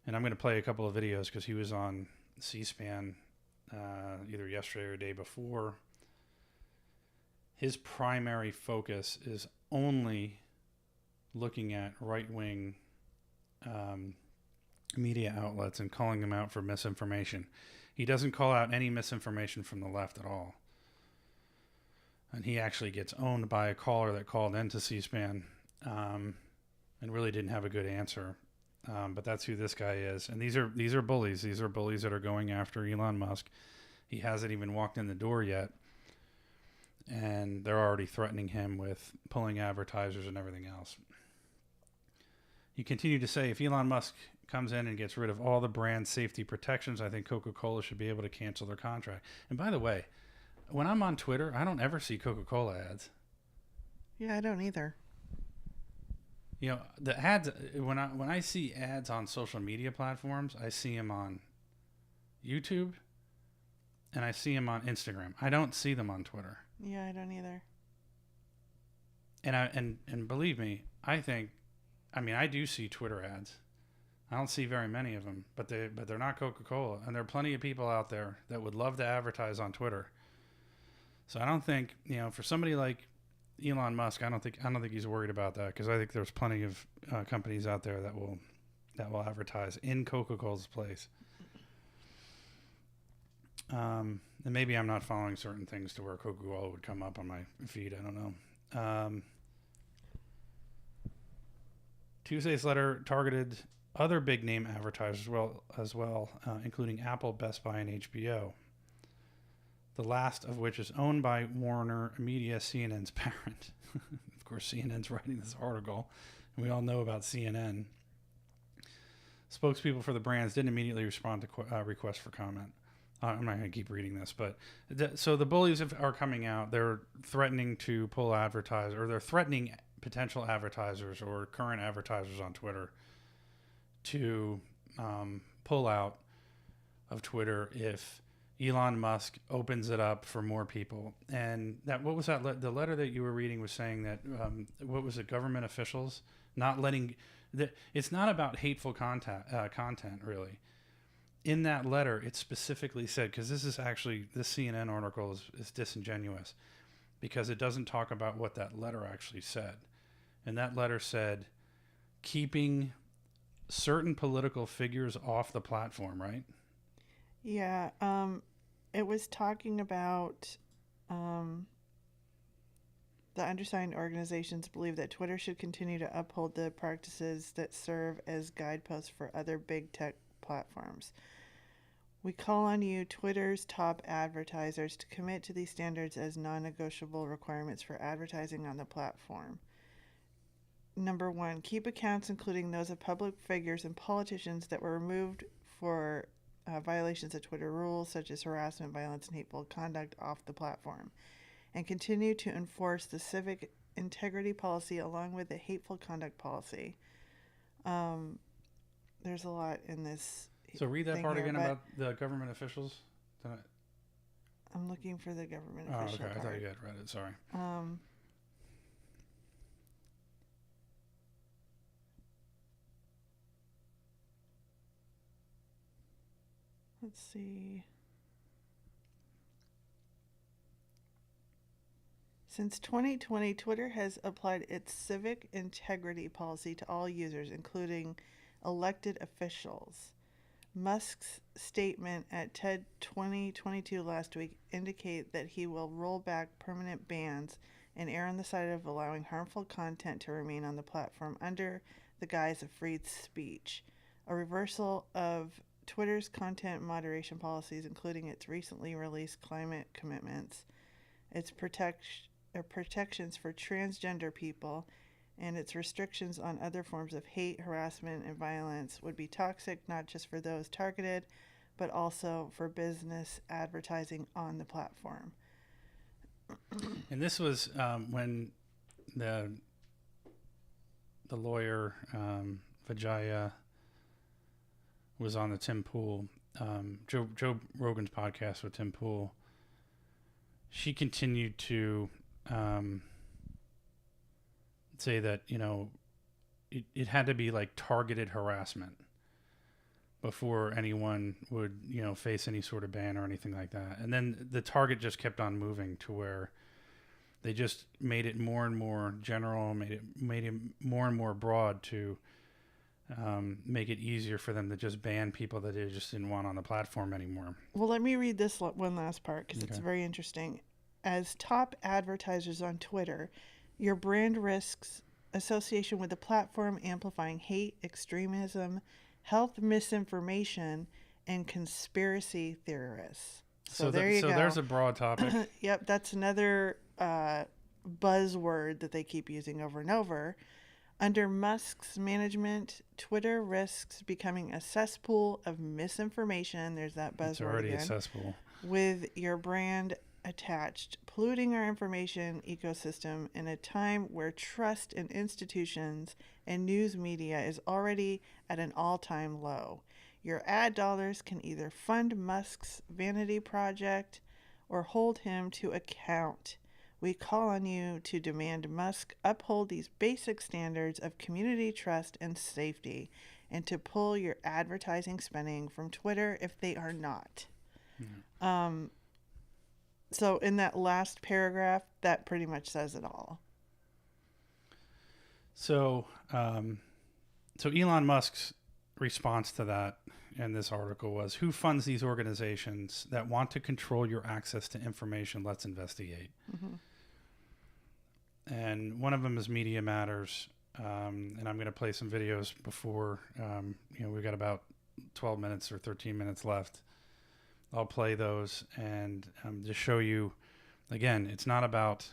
And I'm going to play a couple of videos because he was on C-SPAN either yesterday or the day before. His primary focus is only looking at right-wing media outlets and calling them out for misinformation. He doesn't call out any misinformation from the left at all. And he actually gets owned by a caller that called into C-SPAN and really didn't have a good answer. But that's who this guy is. And these are bullies. These are bullies that are going after Elon Musk. He hasn't even walked in the door yet. And they're already threatening him with pulling advertisers and everything else. He continued to say, if Elon Musk comes in and gets rid of all the brand safety protections, I think Coca-Cola should be able to cancel their contract. And by the way, when I'm on Twitter, I don't ever see Coca-Cola ads. Yeah, I don't either. You know, the ads, when I see ads on social media platforms, I see them on YouTube and I see them on Instagram. I don't see them on Twitter. Yeah, I don't either. And believe me, I do see Twitter ads. I don't see very many of them, but they're not Coca-Cola, and there are plenty of people out there that would love to advertise on Twitter. So I don't think, for somebody like Elon Musk, I don't think he's worried about that, because I think there's plenty of companies out there that will advertise in Coca-Cola's place. And maybe I'm not following certain things to where Coca-Cola would come up on my feed. I don't know. Tuesday's letter targeted other big name advertisers as well, including Apple, Best Buy, and HBO. The last of which is owned by Warner Media, CNN's parent. Of course, CNN's writing this article, and we all know about CNN. Spokespeople for the brands didn't immediately respond to requests for comment. I'm not going to keep reading this, but so the bullies are coming out. They're threatening to pull advertisers, or they're threatening potential advertisers or current advertisers on Twitter to pull out of Twitter if Elon Musk opens it up for more people. And what was that? The letter that you were reading was saying that what was it? Government officials not letting. It's not about hateful content really. In that letter, it specifically said, because this CNN article is disingenuous, because it doesn't talk about what that letter actually said. And that letter said, keeping certain political figures off the platform, right? Yeah, it was talking about the undersigned organizations believe that Twitter should continue to uphold the practices that serve as guideposts for other big tech platforms. We call on you, Twitter's top advertisers, to commit to these standards as non-negotiable requirements for advertising on the platform. Number 1, keep accounts, including those of public figures and politicians, that were removed for violations of Twitter rules, such as harassment, violence, and hateful conduct, off the platform. And continue to enforce the civic integrity policy along with the hateful conduct policy. There's a lot in this. So read that part again about the government officials. I'm looking for the government official part. I thought you had read it. Sorry. Let's see. Since 2020, Twitter has applied its civic integrity policy to all users, including elected officials. Musk's statement at TED 2022 last week indicate that he will roll back permanent bans and err on the side of allowing harmful content to remain on the platform under the guise of free speech. A reversal of Twitter's content moderation policies, including its recently released climate commitments, its protections for transgender people, and its restrictions on other forms of hate, harassment, and violence would be toxic not just for those targeted, but also for business advertising on the platform. And this was when the lawyer Vijaya was on the Tim Pool, Joe Rogan's podcast with Tim Pool. She continued to say that, you know, it had to be like targeted harassment before anyone would, you know, face any sort of ban or anything like that. And then the target just kept on moving to where they just made it more and more general, made it more and more broad to make it easier for them to just ban people that they just didn't want on the platform anymore. Well, let me read this one last part because it's very interesting. As top advertisers on Twitter, your brand risks association with the platform amplifying hate, extremism, health misinformation, and conspiracy theorists. So there you go. So there's a broad topic. Yep, that's another buzzword that they keep using over and over. Under Musk's management, Twitter risks becoming a cesspool of misinformation. There's that buzzword. It's already again, a cesspool. With your brand attached, polluting our information ecosystem in a time where trust in institutions and news media is already at an all-time low. Your ad dollars can either fund Musk's vanity project or hold him to account. We call on you to demand Musk uphold these basic standards of community trust and safety, and to pull your advertising spending from Twitter if they are not. Mm-hmm. So in that last paragraph, that pretty much says it all. So Elon Musk's response to that in this article was, who funds these organizations that want to control your access to information? Let's investigate. Mm-hmm. And one of them is Media Matters. And I'm going to play some videos before, we've got about 12 minutes or 13 minutes left. I'll play those and just show you, again, it's not about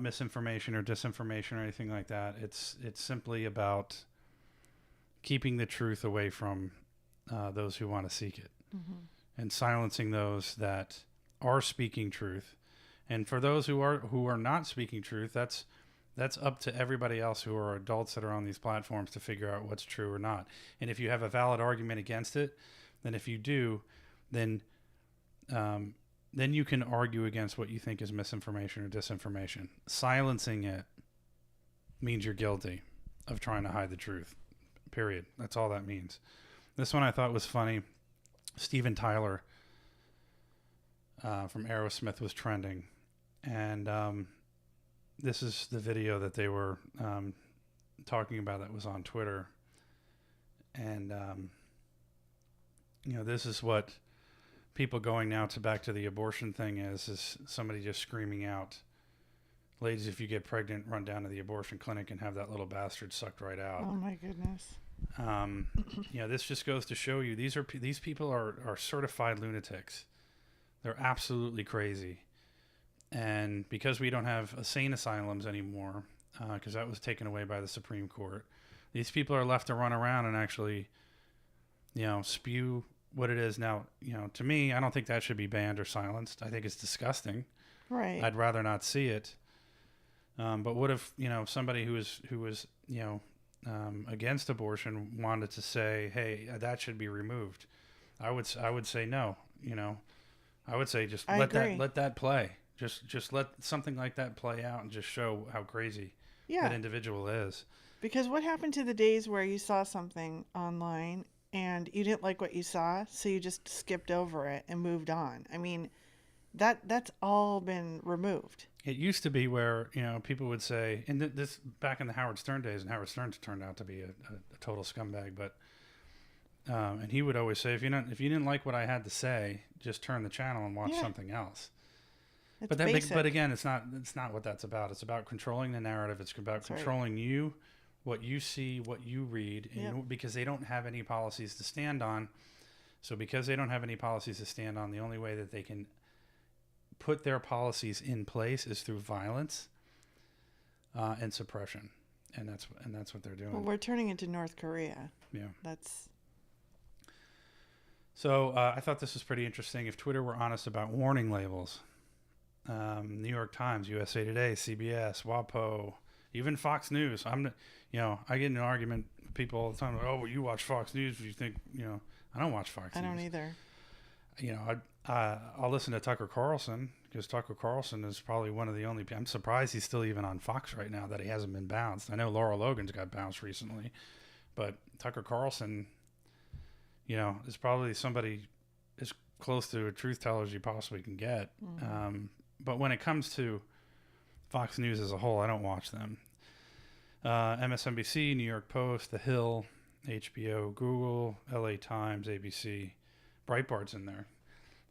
misinformation or disinformation or anything like that. It's simply about keeping the truth away from those who want to seek it, mm-hmm. and silencing those that are speaking truth. And for those who are not speaking truth, that's up to everybody else who are adults that are on these platforms to figure out what's true or not. And if you have a valid argument against it, then if you do, then you can argue against what you think is misinformation or disinformation. Silencing it means you're guilty of trying to hide the truth. Period. That's all that means. This one I thought was funny. Steven Tyler from Aerosmith was trending. And this is the video that they were talking about that was on Twitter. And, this is what people going now back to the abortion thing is somebody just screaming out, ladies, if you get pregnant, run down to the abortion clinic and have that little bastard sucked right out. Oh, my goodness. This just goes to show you these people are certified lunatics. They're absolutely crazy. And because we don't have sane asylums anymore, because that was taken away by the Supreme Court, these people are left to run around and actually, spew what it is. Now, to me, I don't think that should be banned or silenced. I think it's disgusting. Right. I'd rather not see it. But what if, somebody who was against abortion wanted to say, hey, that should be removed? I would say no. I would say just let that play. Just let something like that play out and just show how crazy that individual is. Because what happened to the days where you saw something online and you didn't like what you saw, so you just skipped over it and moved on? I mean, that's all been removed. It used to be where, people would say, and this back in the Howard Stern days, and Howard Stern turned out to be a total scumbag, but and he would always say, if you didn't like what I had to say, just turn the channel and watch something else. But again, it's not what that's about. It's about controlling the narrative. It's about controlling you, what you see, what you read, and because they don't have any policies to stand on. So because they don't have any policies to stand on, the only way that they can put their policies in place is through violence. and suppression, and that's what they're doing. Well, we're turning into North Korea. Yeah. That's. So I thought this was pretty interesting. If Twitter were honest about warning labels, New York Times, USA Today, CBS, WAPO, even Fox News. I get in an argument with people all the time. Like, oh, well, you watch Fox News? You think, I don't watch Fox News. I don't either. I'll listen to Tucker Carlson because Tucker Carlson is probably one of the only. I'm surprised he's still even on Fox right now, that he hasn't been bounced. I know Laura Logan's got bounced recently, but Tucker Carlson, is probably somebody as close to a truth teller as you possibly can get. Mm-hmm. But when it comes to Fox News as a whole, I don't watch them. MSNBC, New York Post, The Hill, HBO, Google, LA Times, ABC, Breitbart's in there.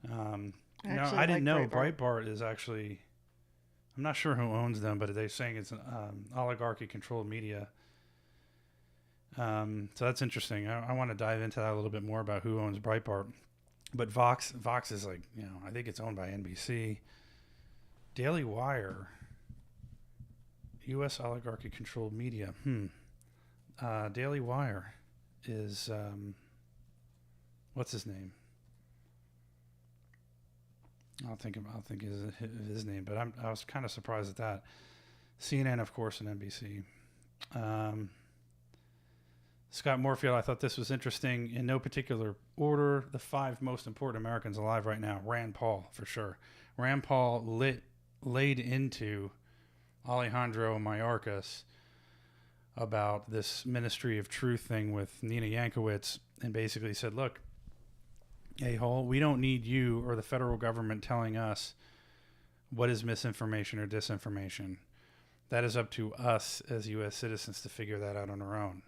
I didn't know Breitbart is actually, I'm not sure who owns them, but they're saying it's an oligarchy-controlled media. So that's interesting. I want to dive into that a little bit more about who owns Breitbart. But Vox is like, I think it's owned by NBC. Daily Wire, U.S. oligarchy-controlled media. Daily Wire is, what's his name? I'll think of his name, but I was kind of surprised at that. CNN, of course, and NBC. Scott Moorfield, I thought this was interesting. In no particular order, the 5 most important Americans alive right now. Rand Paul, for sure. Rand Paul laid into Alejandro Mayorkas about this Ministry of Truth thing with Nina Jankowicz, and basically said, look, a-hole, we don't need you or the federal government telling us what is misinformation or disinformation. That is up to us as U.S. citizens to figure that out on our own.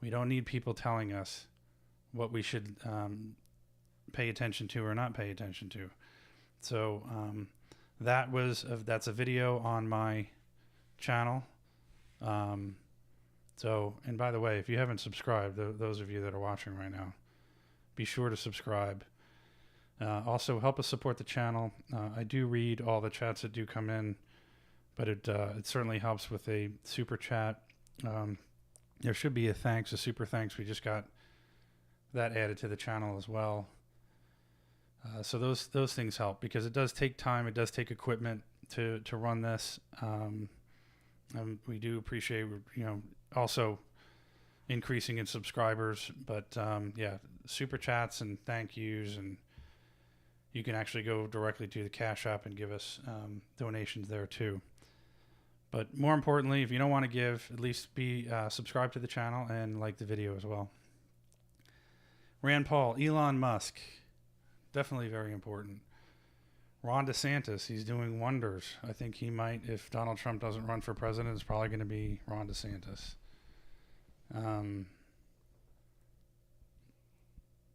We don't need people telling us what we should pay attention to or not pay attention to. So that's a video on my channel. And by the way, if you haven't subscribed, those of you that are watching right now, be sure to subscribe. Also, help us support the channel. I do read all the chats that do come in, but it certainly helps with a super chat. There should be a super thanks. We just got that added to the channel as well. So those things help because it does take time. It does take equipment to run this. We do appreciate, also increasing in subscribers, but super chats and thank yous, and you can actually go directly to the Cash App and give us donations there too. But more importantly, if you don't want to give, at least be subscribe to the channel and like the video as well. Rand Paul, Elon Musk, definitely very important. Ron DeSantis, he's doing wonders. I think he might, if Donald Trump doesn't run for president, it's probably going to be Ron DeSantis.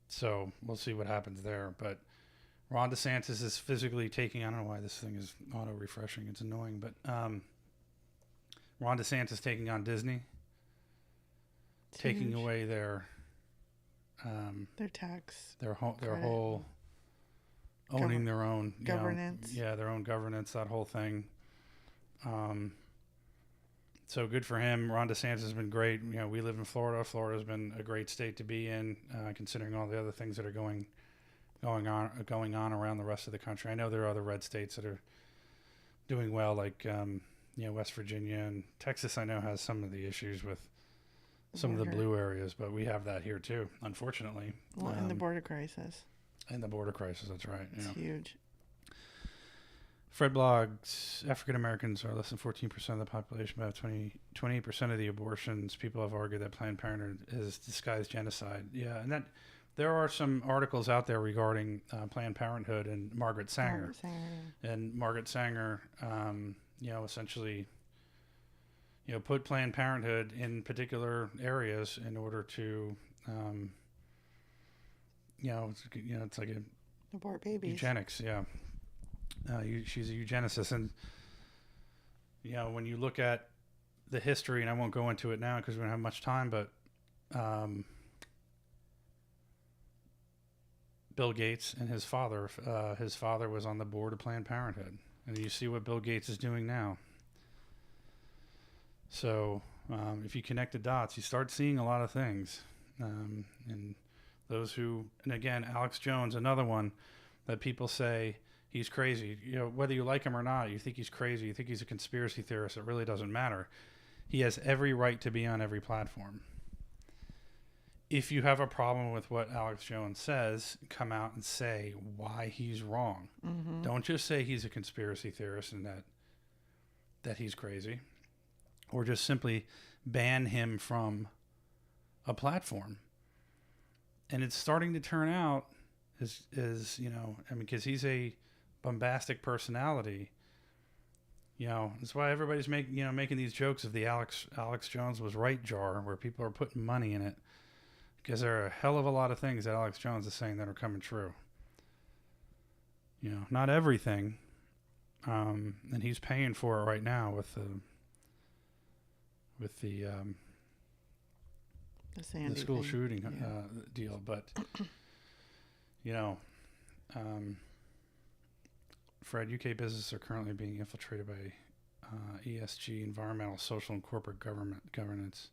So we'll see what happens there. But Ron DeSantis is physically taking, I don't know why this thing is auto-refreshing. It's annoying. But Ron DeSantis taking on Disney, taking away their tax, their whole owning their own governance. Their own governance, that whole thing. So good for him. Ron DeSantis has been great. We live in Florida. Florida's been a great state to be in, considering all the other things that are going on around the rest of the country. I know there are other red states that are doing well, like West Virginia and Texas. I know has some of the issues with some of the blue areas, but we have that here too, unfortunately. Well, and the border crisis. And the border crisis, that's right. It's huge. Fred blogs, African Americans are less than 14% of the population, about 28% of the abortions. People have argued that Planned Parenthood is disguised genocide. Yeah, and that there are some articles out there regarding Planned Parenthood and Margaret Sanger. And Margaret Sanger, essentially, put Planned Parenthood in particular areas in order to, it's like abort babies. Eugenics, yeah. She's a eugenicist, and when you look at the history, and I won't go into it now because we don't have much time, but Bill Gates and his father was on the board of Planned Parenthood, and you see what Bill Gates is doing now. So if you connect the dots, you start seeing a lot of things. And those who, and again, Alex Jones, another one that people say he's crazy. You know, whether you like him or not, you think he's crazy, you think he's a conspiracy theorist, it really doesn't matter. He has every right to be on every platform. If you have a problem with what Alex Jones says, come out and say why he's wrong. Mm-hmm. Don't just say he's a conspiracy theorist and that he's crazy, or just simply ban him from a platform. And it's starting to turn out as you know, I mean, because he's a bombastic personality. You know, that's why everybody's making these jokes of the Alex Jones was right jar, where people are putting money in it, because there are a hell of a lot of things that Alex Jones is saying that are coming true. You know, not everything, and he's paying for it right now with the school thing. shooting deal. But you know, Fred, UK businesses are currently being infiltrated by ESG, environmental, social, and corporate governance.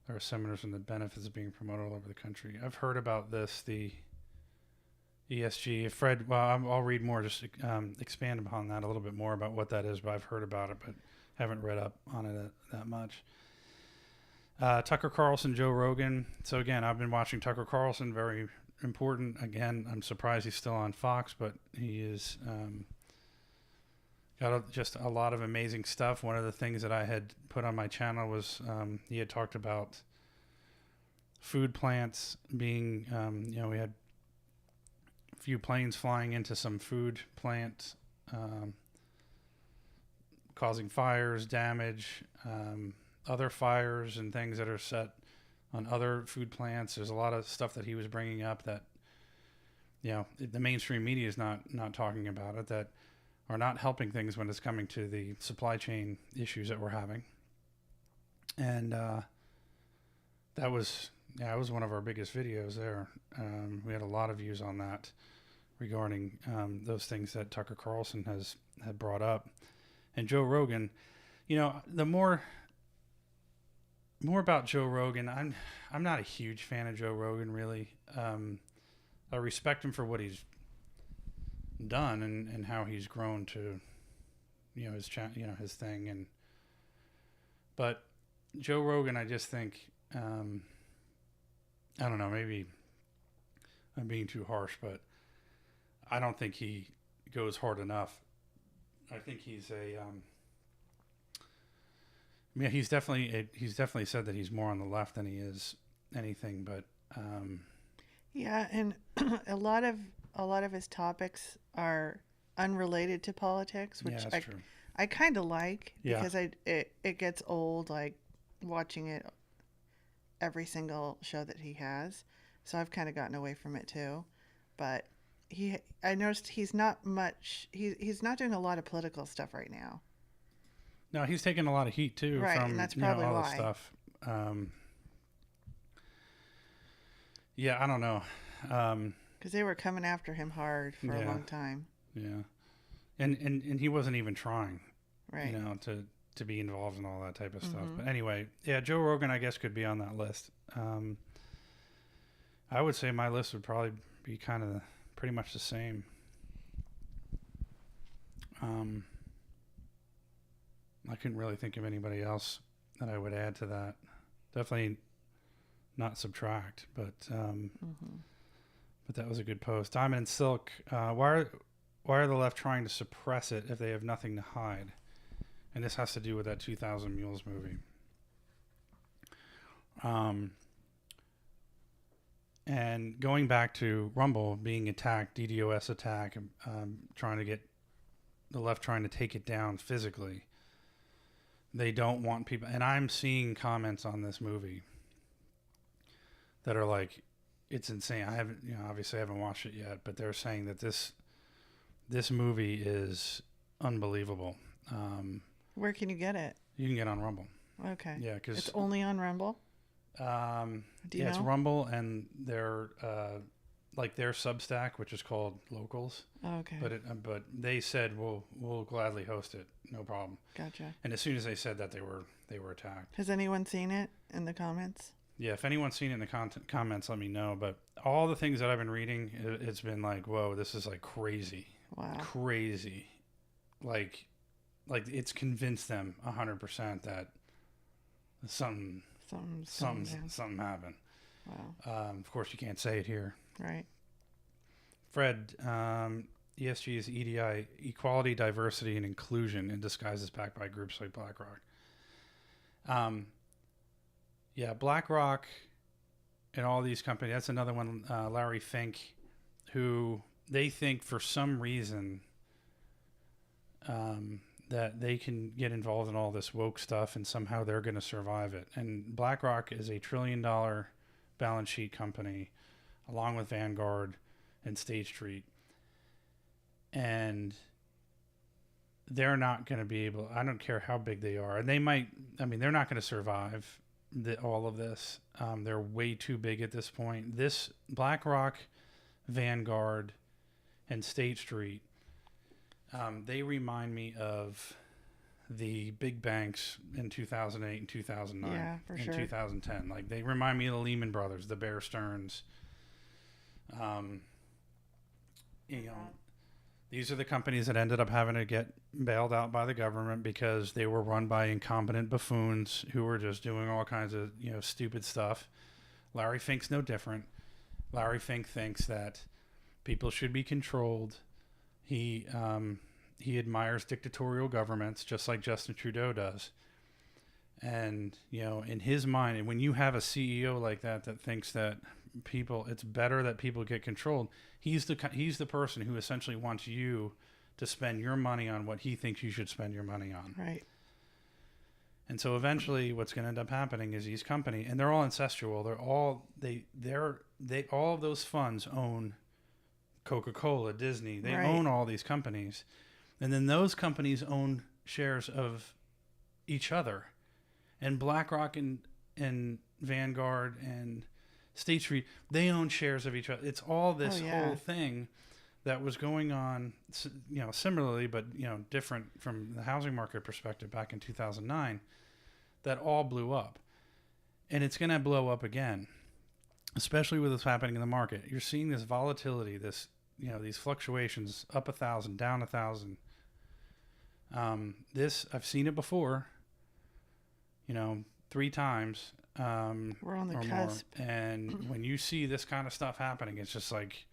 There are seminars on the benefits of being promoted all over the country. I've heard about this, the ESG. Fred, well, I'll read more, just expand upon that a little bit more about what that is, but I've heard about it, but haven't read up on it that much. Tucker Carlson, Joe Rogan. So again, I've been watching Tucker Carlson, very important. Again, I'm surprised he's still on Fox, but he is got just a lot of amazing stuff. One of the things that I had put on my channel was he had talked about food plants being, we had a few planes flying into some food plant, causing fires, damage, other fires and things that are set on other food plants. There's a lot of stuff that he was bringing up that, you know, the mainstream media is not talking about it, that are not helping things when it's coming to the supply chain issues that we're having. And that was one of our biggest videos there. We had a lot of views on that regarding those things that Tucker Carlson had brought up. And Joe Rogan, you know, the more about Joe Rogan, I'm not a huge fan of Joe Rogan, really. I respect him for what he's done and how he's grown to, you know, his thing. But Joe Rogan, I just think, I don't know, maybe I'm being too harsh, but I don't think he goes hard enough. I think he's he's definitely said that he's more on the left than he is anything, but yeah, and a lot of his topics are unrelated to politics, which I kind of like, because it gets old, like watching it every single show that he has. So I've kind of gotten away from it too. But I noticed he's not doing a lot of political stuff right now. No, he's taking a lot of heat too, right? From And that's probably all why. this stuff. Yeah, I don't know. Because they were coming after him hard for a long time. Yeah, and he wasn't even trying, right? You know, to be involved in all that type of stuff. But anyway, yeah, Joe Rogan, I guess, could be on that list. I would say my list would probably be kind of pretty much the same. I couldn't really think of anybody else that I would add to that. Definitely not subtract, but that was a good post. Diamond and Silk. Why are the left trying to suppress it if they have nothing to hide? And this has to do with that 2000 Mules movie. And going back to Rumble being attacked, DDoS attack, trying to get the left trying to take it down physically. They don't want people, and I'm seeing comments on this movie that are like, it's insane. I haven't, obviously I haven't watched it yet, but they're saying that this movie is unbelievable. Where can you get it? You can get on Rumble. Okay. Yeah, because it's only on Rumble. Do you know? It's Rumble, and they're like their Substack, which is called Locals. Oh, okay. But they said we'll gladly host it, no problem. Gotcha. And as soon as they said that, they were attacked. Has anyone seen it in the comments? Yeah, if anyone's seen it in the comments, let me know. But all the things that I've been reading, it's been like, whoa, this is like crazy. Wow. Crazy. Like it's convinced them 100% that something happened. Wow. Of course, you can't say it here. Right. Fred, ESG is EDI, Equality, Diversity, and Inclusion in disguise as backed by groups like BlackRock. Yeah, BlackRock and all these companies, that's another one, Larry Fink, who they think for some reason that they can get involved in all this woke stuff and somehow they're going to survive it. And BlackRock is a $1 trillion balance sheet company, along with Vanguard and State Street. And they're not going to be able, I don't care how big they are. And they might, I mean, they're not going to survive all of this. They're way too big at this point. This BlackRock, Vanguard, and State Street, they remind me of the big banks in 2008 and 2009 and 2010. Like they remind me of the Lehman Brothers, the Bear Stearns. You know, these are the companies that ended up having to get bailed out by the government because they were run by incompetent buffoons who were just doing all kinds of, you know, stupid stuff. Larry Fink's no different. Larry Fink thinks that people should be controlled. He admires dictatorial governments just like Justin Trudeau does. And, you know, in his mind, and when you have a CEO like that that thinks that it's better that people get controlled, he's the person who essentially wants you to spend your money on what he thinks you should spend your money on. Right. And so eventually what's going to end up happening is these companies, and they're all incestual. All of those funds own Coca-Cola, Disney. They own all these companies. And then those companies own shares of each other. And BlackRock and Vanguard and State Street, they own shares of each other. It's all this whole thing that was going on, you know, similarly, but, you know, different from the housing market perspective back in 2009, that all blew up. And it's going to blow up again, especially with what's happening in the market. You're seeing this volatility, this, you know, these fluctuations, up 1,000, down 1,000. This, I've seen it before, you know, 3 times. We're on the cusp. More. And when you see this kind of stuff happening, it's just like,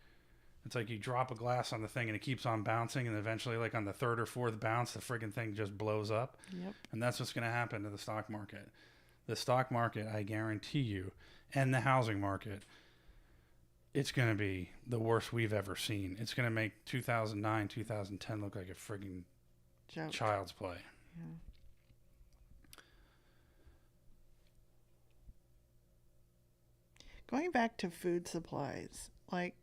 it's like you drop a glass on the thing and it keeps on bouncing, and eventually, like on the 3rd or 4th bounce, the friggin' thing just blows up. Yep. And that's what's going to happen to the stock market. The stock market, I guarantee you, and the housing market, it's going to be the worst we've ever seen. It's going to make 2009, 2010 look like a friggin' child's play. Yeah. Going back to food supplies, like,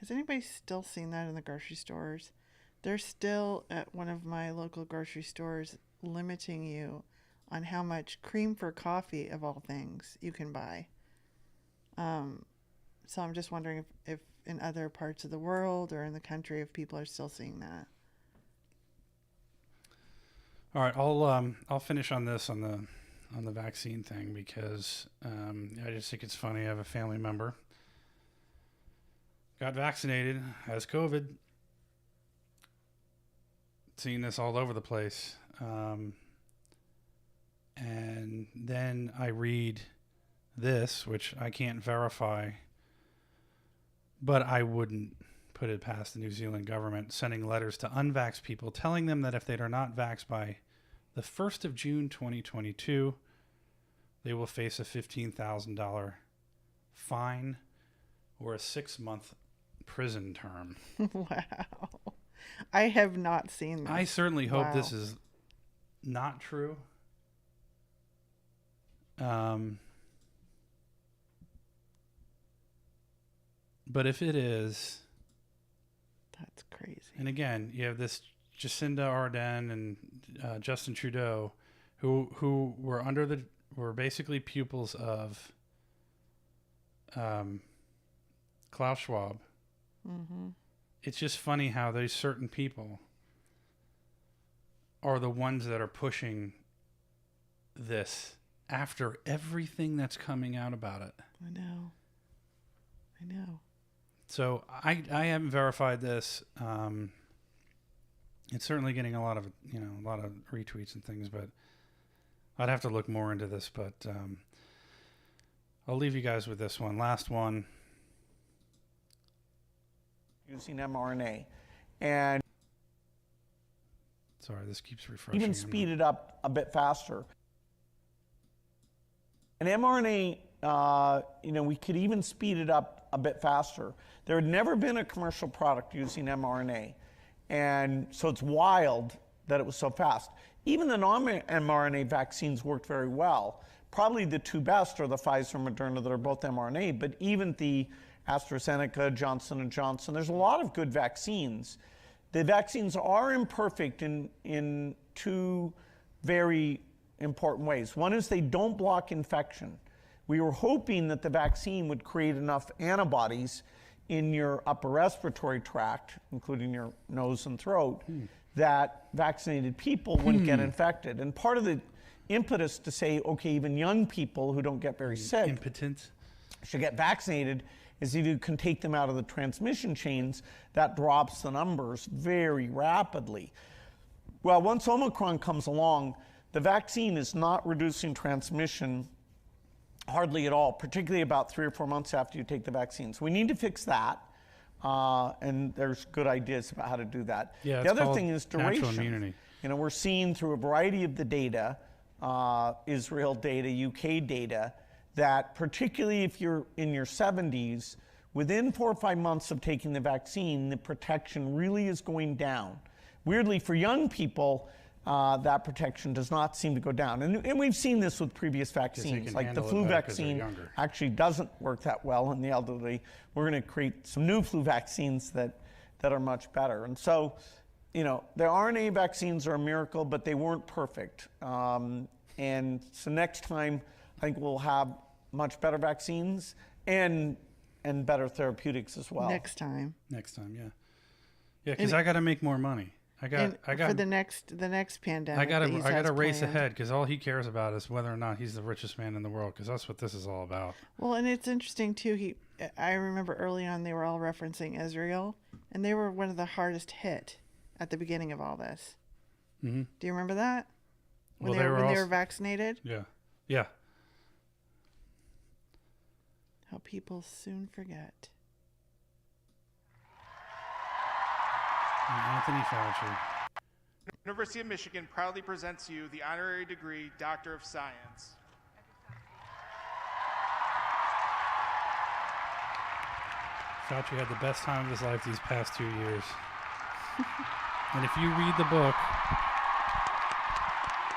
has anybody still seen that in the grocery stores? They're still at one of my local grocery stores limiting you on how much cream for coffee, of all things, you can buy. So I'm just wondering if in other parts of the world or in the country, if people are still seeing that. All right, I'll finish on this on the vaccine thing because I just think it's funny. I have a family member got vaccinated, has COVID. Seeing this all over the place. And then I read this, which I can't verify, but I wouldn't put it past the New Zealand government sending letters to unvaxxed people telling them that if they are not vaxxed by the 1st of June 2022, they will face a $15,000 fine or a 6-month prison term. Wow. I have not seen this. I certainly hope this is not true. But if it is, that's crazy. And again, you have this Jacinda Ardern and Justin Trudeau, who were basically pupils of Klaus Schwab, Mm-hmm. It's just funny how those certain people are the ones that are pushing this after everything that's coming out about it. I know. So I haven't verified this. It's certainly getting a lot of retweets and things, but I'd have to look more into this. But I'll leave you guys with this one. Last one. Using mRNA, and sorry, this keeps refreshing. even speed it up a bit faster. And mRNA, we could even speed it up a bit faster. There had never been a commercial product using mRNA. And so it's wild that it was so fast. Even the non-mRNA vaccines worked very well. Probably the two best are the Pfizer and Moderna that are both mRNA, but even the AstraZeneca, Johnson & Johnson, there's a lot of good vaccines. The vaccines are imperfect in two very important ways. One is they don't block infection. We were hoping that the vaccine would create enough antibodies in your upper respiratory tract, including your nose and throat, that vaccinated people wouldn't get infected. And part of the impetus to say, okay, even young people who don't get very sick should get vaccinated is if you can take them out of the transmission chains, that drops the numbers very rapidly. Well, once Omicron comes along, the vaccine is not reducing transmission hardly at all, particularly about 3 or 4 months after you take the vaccine. So we need to fix that, and there's good ideas about how to do that. Yeah, the other thing is duration. Natural immunity. We're seeing through a variety of the data, Israel data, UK data, that particularly if you're in your 70s, within 4 or 5 months of taking the vaccine, the protection really is going down. Weirdly, for young people, that protection does not seem to go down. And we've seen this with previous vaccines. Like the flu vaccine actually doesn't work that well in the elderly. We're going to create some new flu vaccines that are much better. And so, the RNA vaccines are a miracle, but they weren't perfect. And so next time, I think we'll have much better vaccines and better therapeutics as well. Next time, yeah. Yeah, because I got to make more money. I got for the next pandemic. I got to race ahead because all he cares about is whether or not he's the richest man in the world, because that's what this is all about. Well, and it's interesting too. I remember early on they were all referencing Israel, and they were one of the hardest hit at the beginning of all this. Mm-hmm. Do you remember that? When they were vaccinated? Yeah. How people soon forget. Anthony Fauci. University of Michigan proudly presents you the honorary degree Doctor of Science. Fauci had the best time of his life these past 2 years. And if you read the book,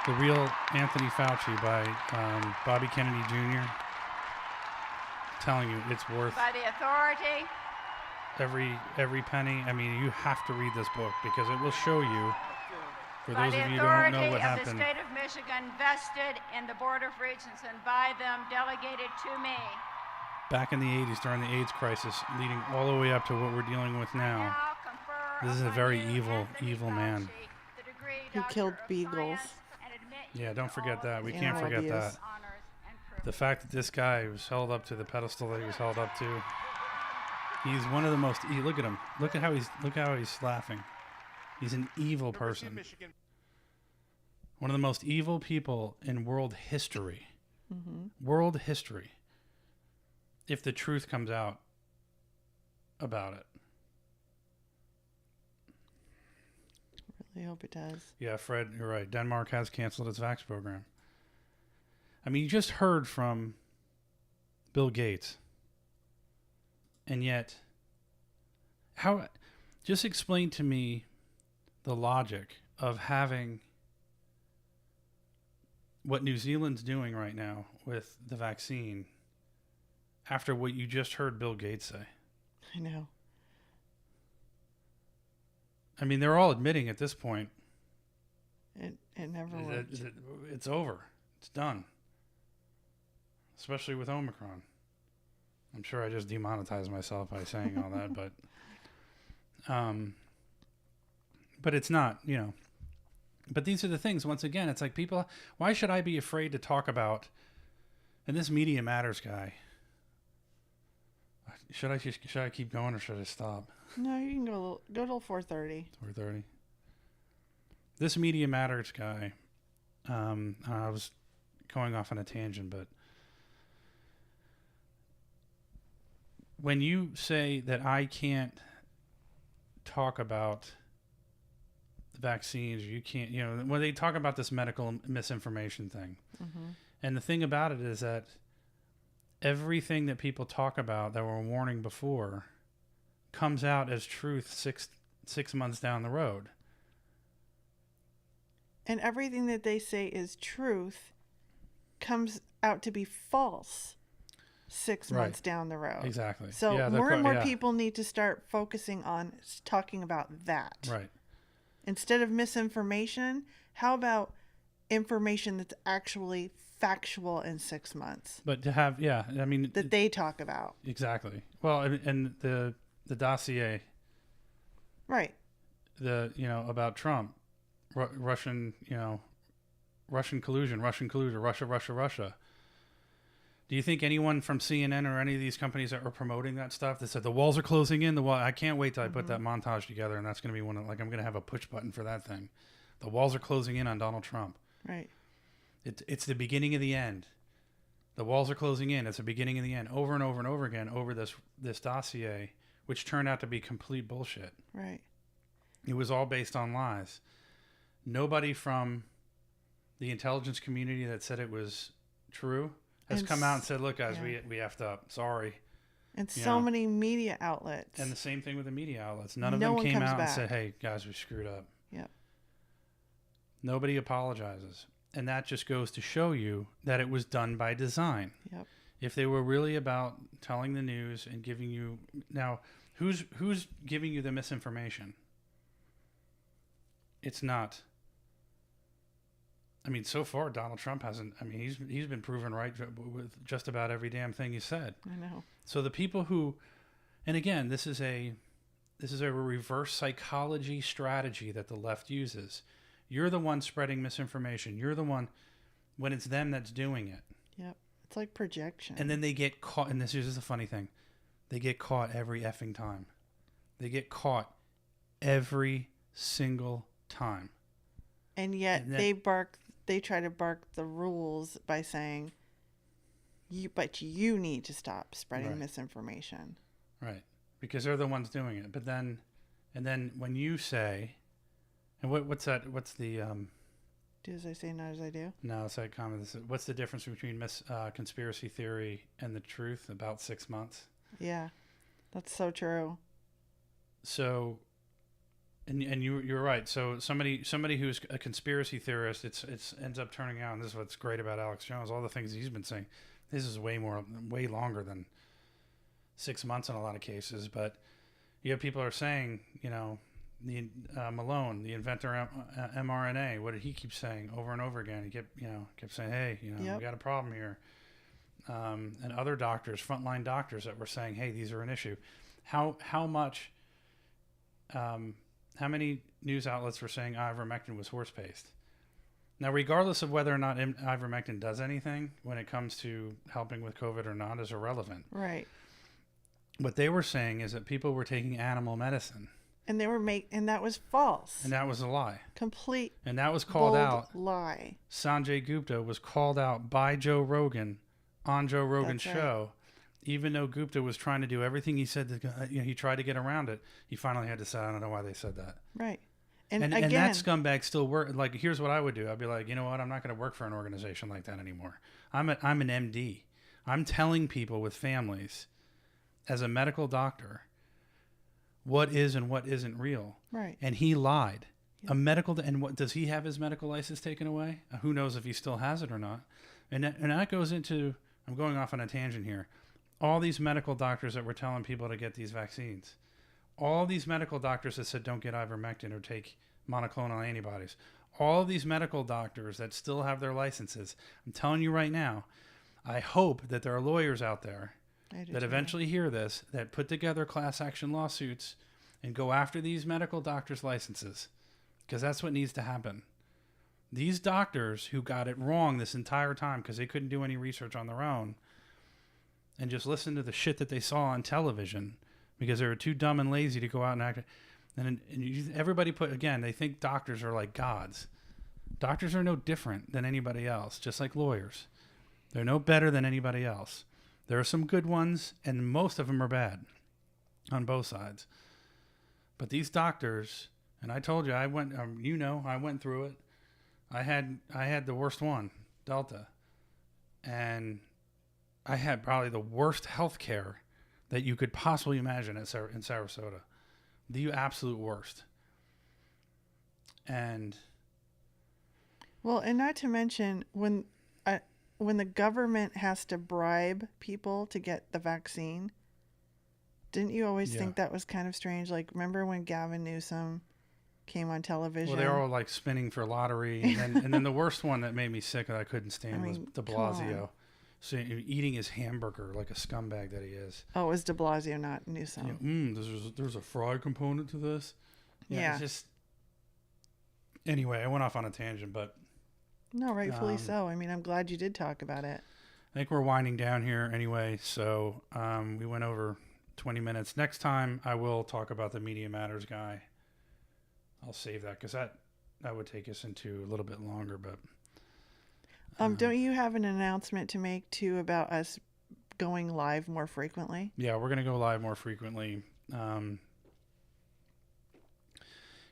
The Real Anthony Fauci by Bobby Kennedy Jr., I'm telling you, it's worth by the authority every penny. I mean, you have to read this book because it will show you, for by those the of you who don't know authority what of happened. the state of Michigan vested in the Board of Regents and by them delegated to me. Back in the 80s during the AIDS crisis, leading all the way up to what we're dealing with now. This is a very evil man. Who killed beagles. Yeah, don't forget that. We can't forget that. The fact that this guy was held up to the pedestal that he was held up to. He's one of the most. Look at him. Look how he's laughing. He's an evil person. One of the most evil people in world history. Mm-hmm. World history. If the truth comes out about it. I hope it does. Yeah, Fred, you're right. Denmark has canceled its vax program. I mean, you just heard from Bill Gates. And yet, just explain to me the logic of having what New Zealand's doing right now with the vaccine after what you just heard Bill Gates say. I know. I mean, they're all admitting at this point. It never worked. It's over. It's done. Especially with Omicron. I'm sure I just demonetized myself by saying all that, but But it's not, you know. But these are the things. Once again, it's like people. Why should I be afraid to talk about? And this Media Matters guy. Should I keep going or should I stop? No, you can go till 4:30. 4:30. This Media Matters guy. I was going off on a tangent, but when you say that I can't talk about the vaccines, you can't, you know, when they talk about this medical misinformation thing, and the thing about it is that everything that people talk about that were warning before comes out as truth six months down the road. And everything that they say is truth comes out to be false 6 months down the road. Exactly. So Yeah, more and more people need to start focusing on talking about that. Right. Instead of misinformation, how about information that's actually factual in 6 months But to have, yeah, I mean, that they talk about? exactly. Well, and the dossier, Right. about Trump, Russian collusion, Russian colluder, Russia. Do you think anyone from CNN or any of these companies that were promoting that stuff that said the walls are closing in, I can't wait till I put that montage together, and that's going to be one of, like, I'm going to have a push button for that thing. The walls are closing in on Donald Trump. Right. It's the beginning of the end. The walls are closing in. It's the beginning of the end, over and over and over again, over this dossier, which turned out to be complete bullshit. Right. It was all based on lies. Nobody from the intelligence community that said it was true has come out and said, look, guys, we effed up. Sorry. And so many media outlets. And the same thing with the media outlets. None of them came out and said, hey, guys, we screwed up. Yep. Nobody apologizes. And that just goes to show you that it was done by design. Yep. If they were really about telling the news and giving you... Now, who's giving you the misinformation? It's not... I mean, so far, Donald Trump hasn't... I mean, he's been proven right with just about every damn thing he said. I know. So the people who... And again, this is a reverse psychology strategy that the left uses. You're the one spreading misinformation. You're the one... When it's them that's doing it. Yep. It's like projection. And then they get caught... And this is the funny thing. They get caught every effing time. They get caught every single time. And yet they try to bark the rules by saying, but you need to stop spreading misinformation. Right. Because they're the ones doing it. But then, and then when you say, and what's that? What's the, do as I say, not as I do? No, it's that comment. What's the difference between conspiracy theory and the truth? About 6 months. Yeah. That's so true. So, and you're right. So somebody who's a conspiracy theorist, it's ends up turning out, and this is what's great about Alex Jones, all the things he's been saying. This is way longer than 6 months in a lot of cases. But you have people are saying, the Malone, the inventor of mRNA, what did he keep saying over and over again? He kept saying, hey, we got a problem here. And other doctors, frontline doctors that were saying, hey, these are an issue. How many news outlets were saying ivermectin was horse paste? Now, regardless of whether or not ivermectin does anything when it comes to helping with COVID or not is irrelevant. Right. What they were saying is that people were taking animal medicine. And and that was false. And that was a lie. Complete. And that was called out. Lie. Sanjay Gupta was called out by Joe Rogan on Joe Rogan's show. Even though Gupta was trying to do everything he said, he tried to get around it. He finally had to say, I don't know why they said that. Right. And again, and that scumbag still work. Like, here's what I would do. I'd be like, you know what? I'm not going to work for an organization like that anymore. I'm an MD. I'm telling people with families, as a medical doctor, what is and what isn't real. Right. And he lied. Yep. And what does he have his medical license taken away? Who knows if he still has it or not? And that goes into, I'm going off on a tangent here. All these medical doctors that were telling people to get these vaccines, all these medical doctors that said don't get ivermectin or take monoclonal antibodies, all these medical doctors that still have their licenses, I'm telling you right now, I hope that there are lawyers out there that eventually hear this, that put together class action lawsuits and go after these medical doctors' licenses, because that's what needs to happen. These doctors who got it wrong this entire time because they couldn't do any research on their own and just listen to the shit that they saw on television because they were too dumb and lazy to go out and act. Everybody they think doctors are like gods. Doctors are no different than anybody else, just like lawyers. They're no better than anybody else. There are some good ones, and most of them are bad on both sides. But these doctors, and I told you, I went through it. I had the worst one, Delta, and I had probably the worst health care that you could possibly imagine in Sarasota. The absolute worst. And not to mention when the government has to bribe people to get the vaccine, didn't you always think that was kind of strange? Like, remember when Gavin Newsom came on television? Well, they were all like spinning for lottery. And then the worst one that made me sick that I couldn't stand was de Blasio. So eating his hamburger like a scumbag that he is. Oh, it was de Blasio, not Newsom. There's a fraud component to this. Yeah. It's just... Anyway, I went off on a tangent, but... No, rightfully so. I mean, I'm glad you did talk about it. I think we're winding down here anyway, so we went over 20 minutes. Next time, I will talk about the Media Matters guy. I'll save that because that would take us into a little bit longer, but... don't you have an announcement to make, too, about us going live more frequently? Yeah, we're going to go live more frequently.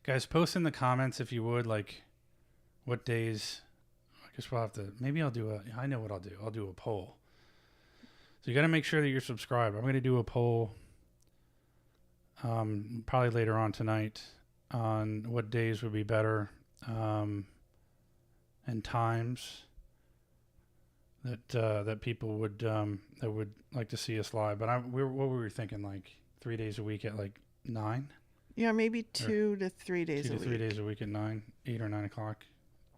Guys, post in the comments if you would, like, what days... I guess we'll have to... Maybe I know what I'll do. I'll do a poll. So you got to make sure that you're subscribed. I'm going to do a poll probably later on tonight on what days would be better and times that people would like to see us live. But what were we thinking? Like 3 days a week at like 9? Yeah, maybe 2 to 3 days a week. 2 to 3 days a week at 9, 8 or 9 o'clock.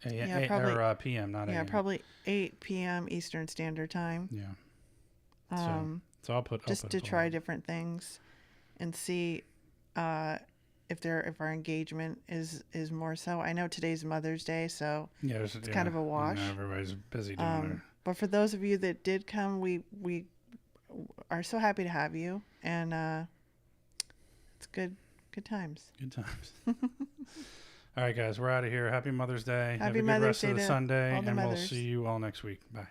Probably PM, not AM. Yeah, probably 8 p.m. Eastern Standard Time. Yeah. So I'll put just to try different things and see if our engagement is more so. I know today's Mother's Day, so it's kind of a wash. Everybody's busy doing it. But for those of you that did come, we are so happy to have you, and it's good times. Good times. All right, guys, we're out of here. Happy Mother's Day. Happy Have a good Mother's rest Day of the to Sunday, all the and we'll mothers. see you all next week. Bye.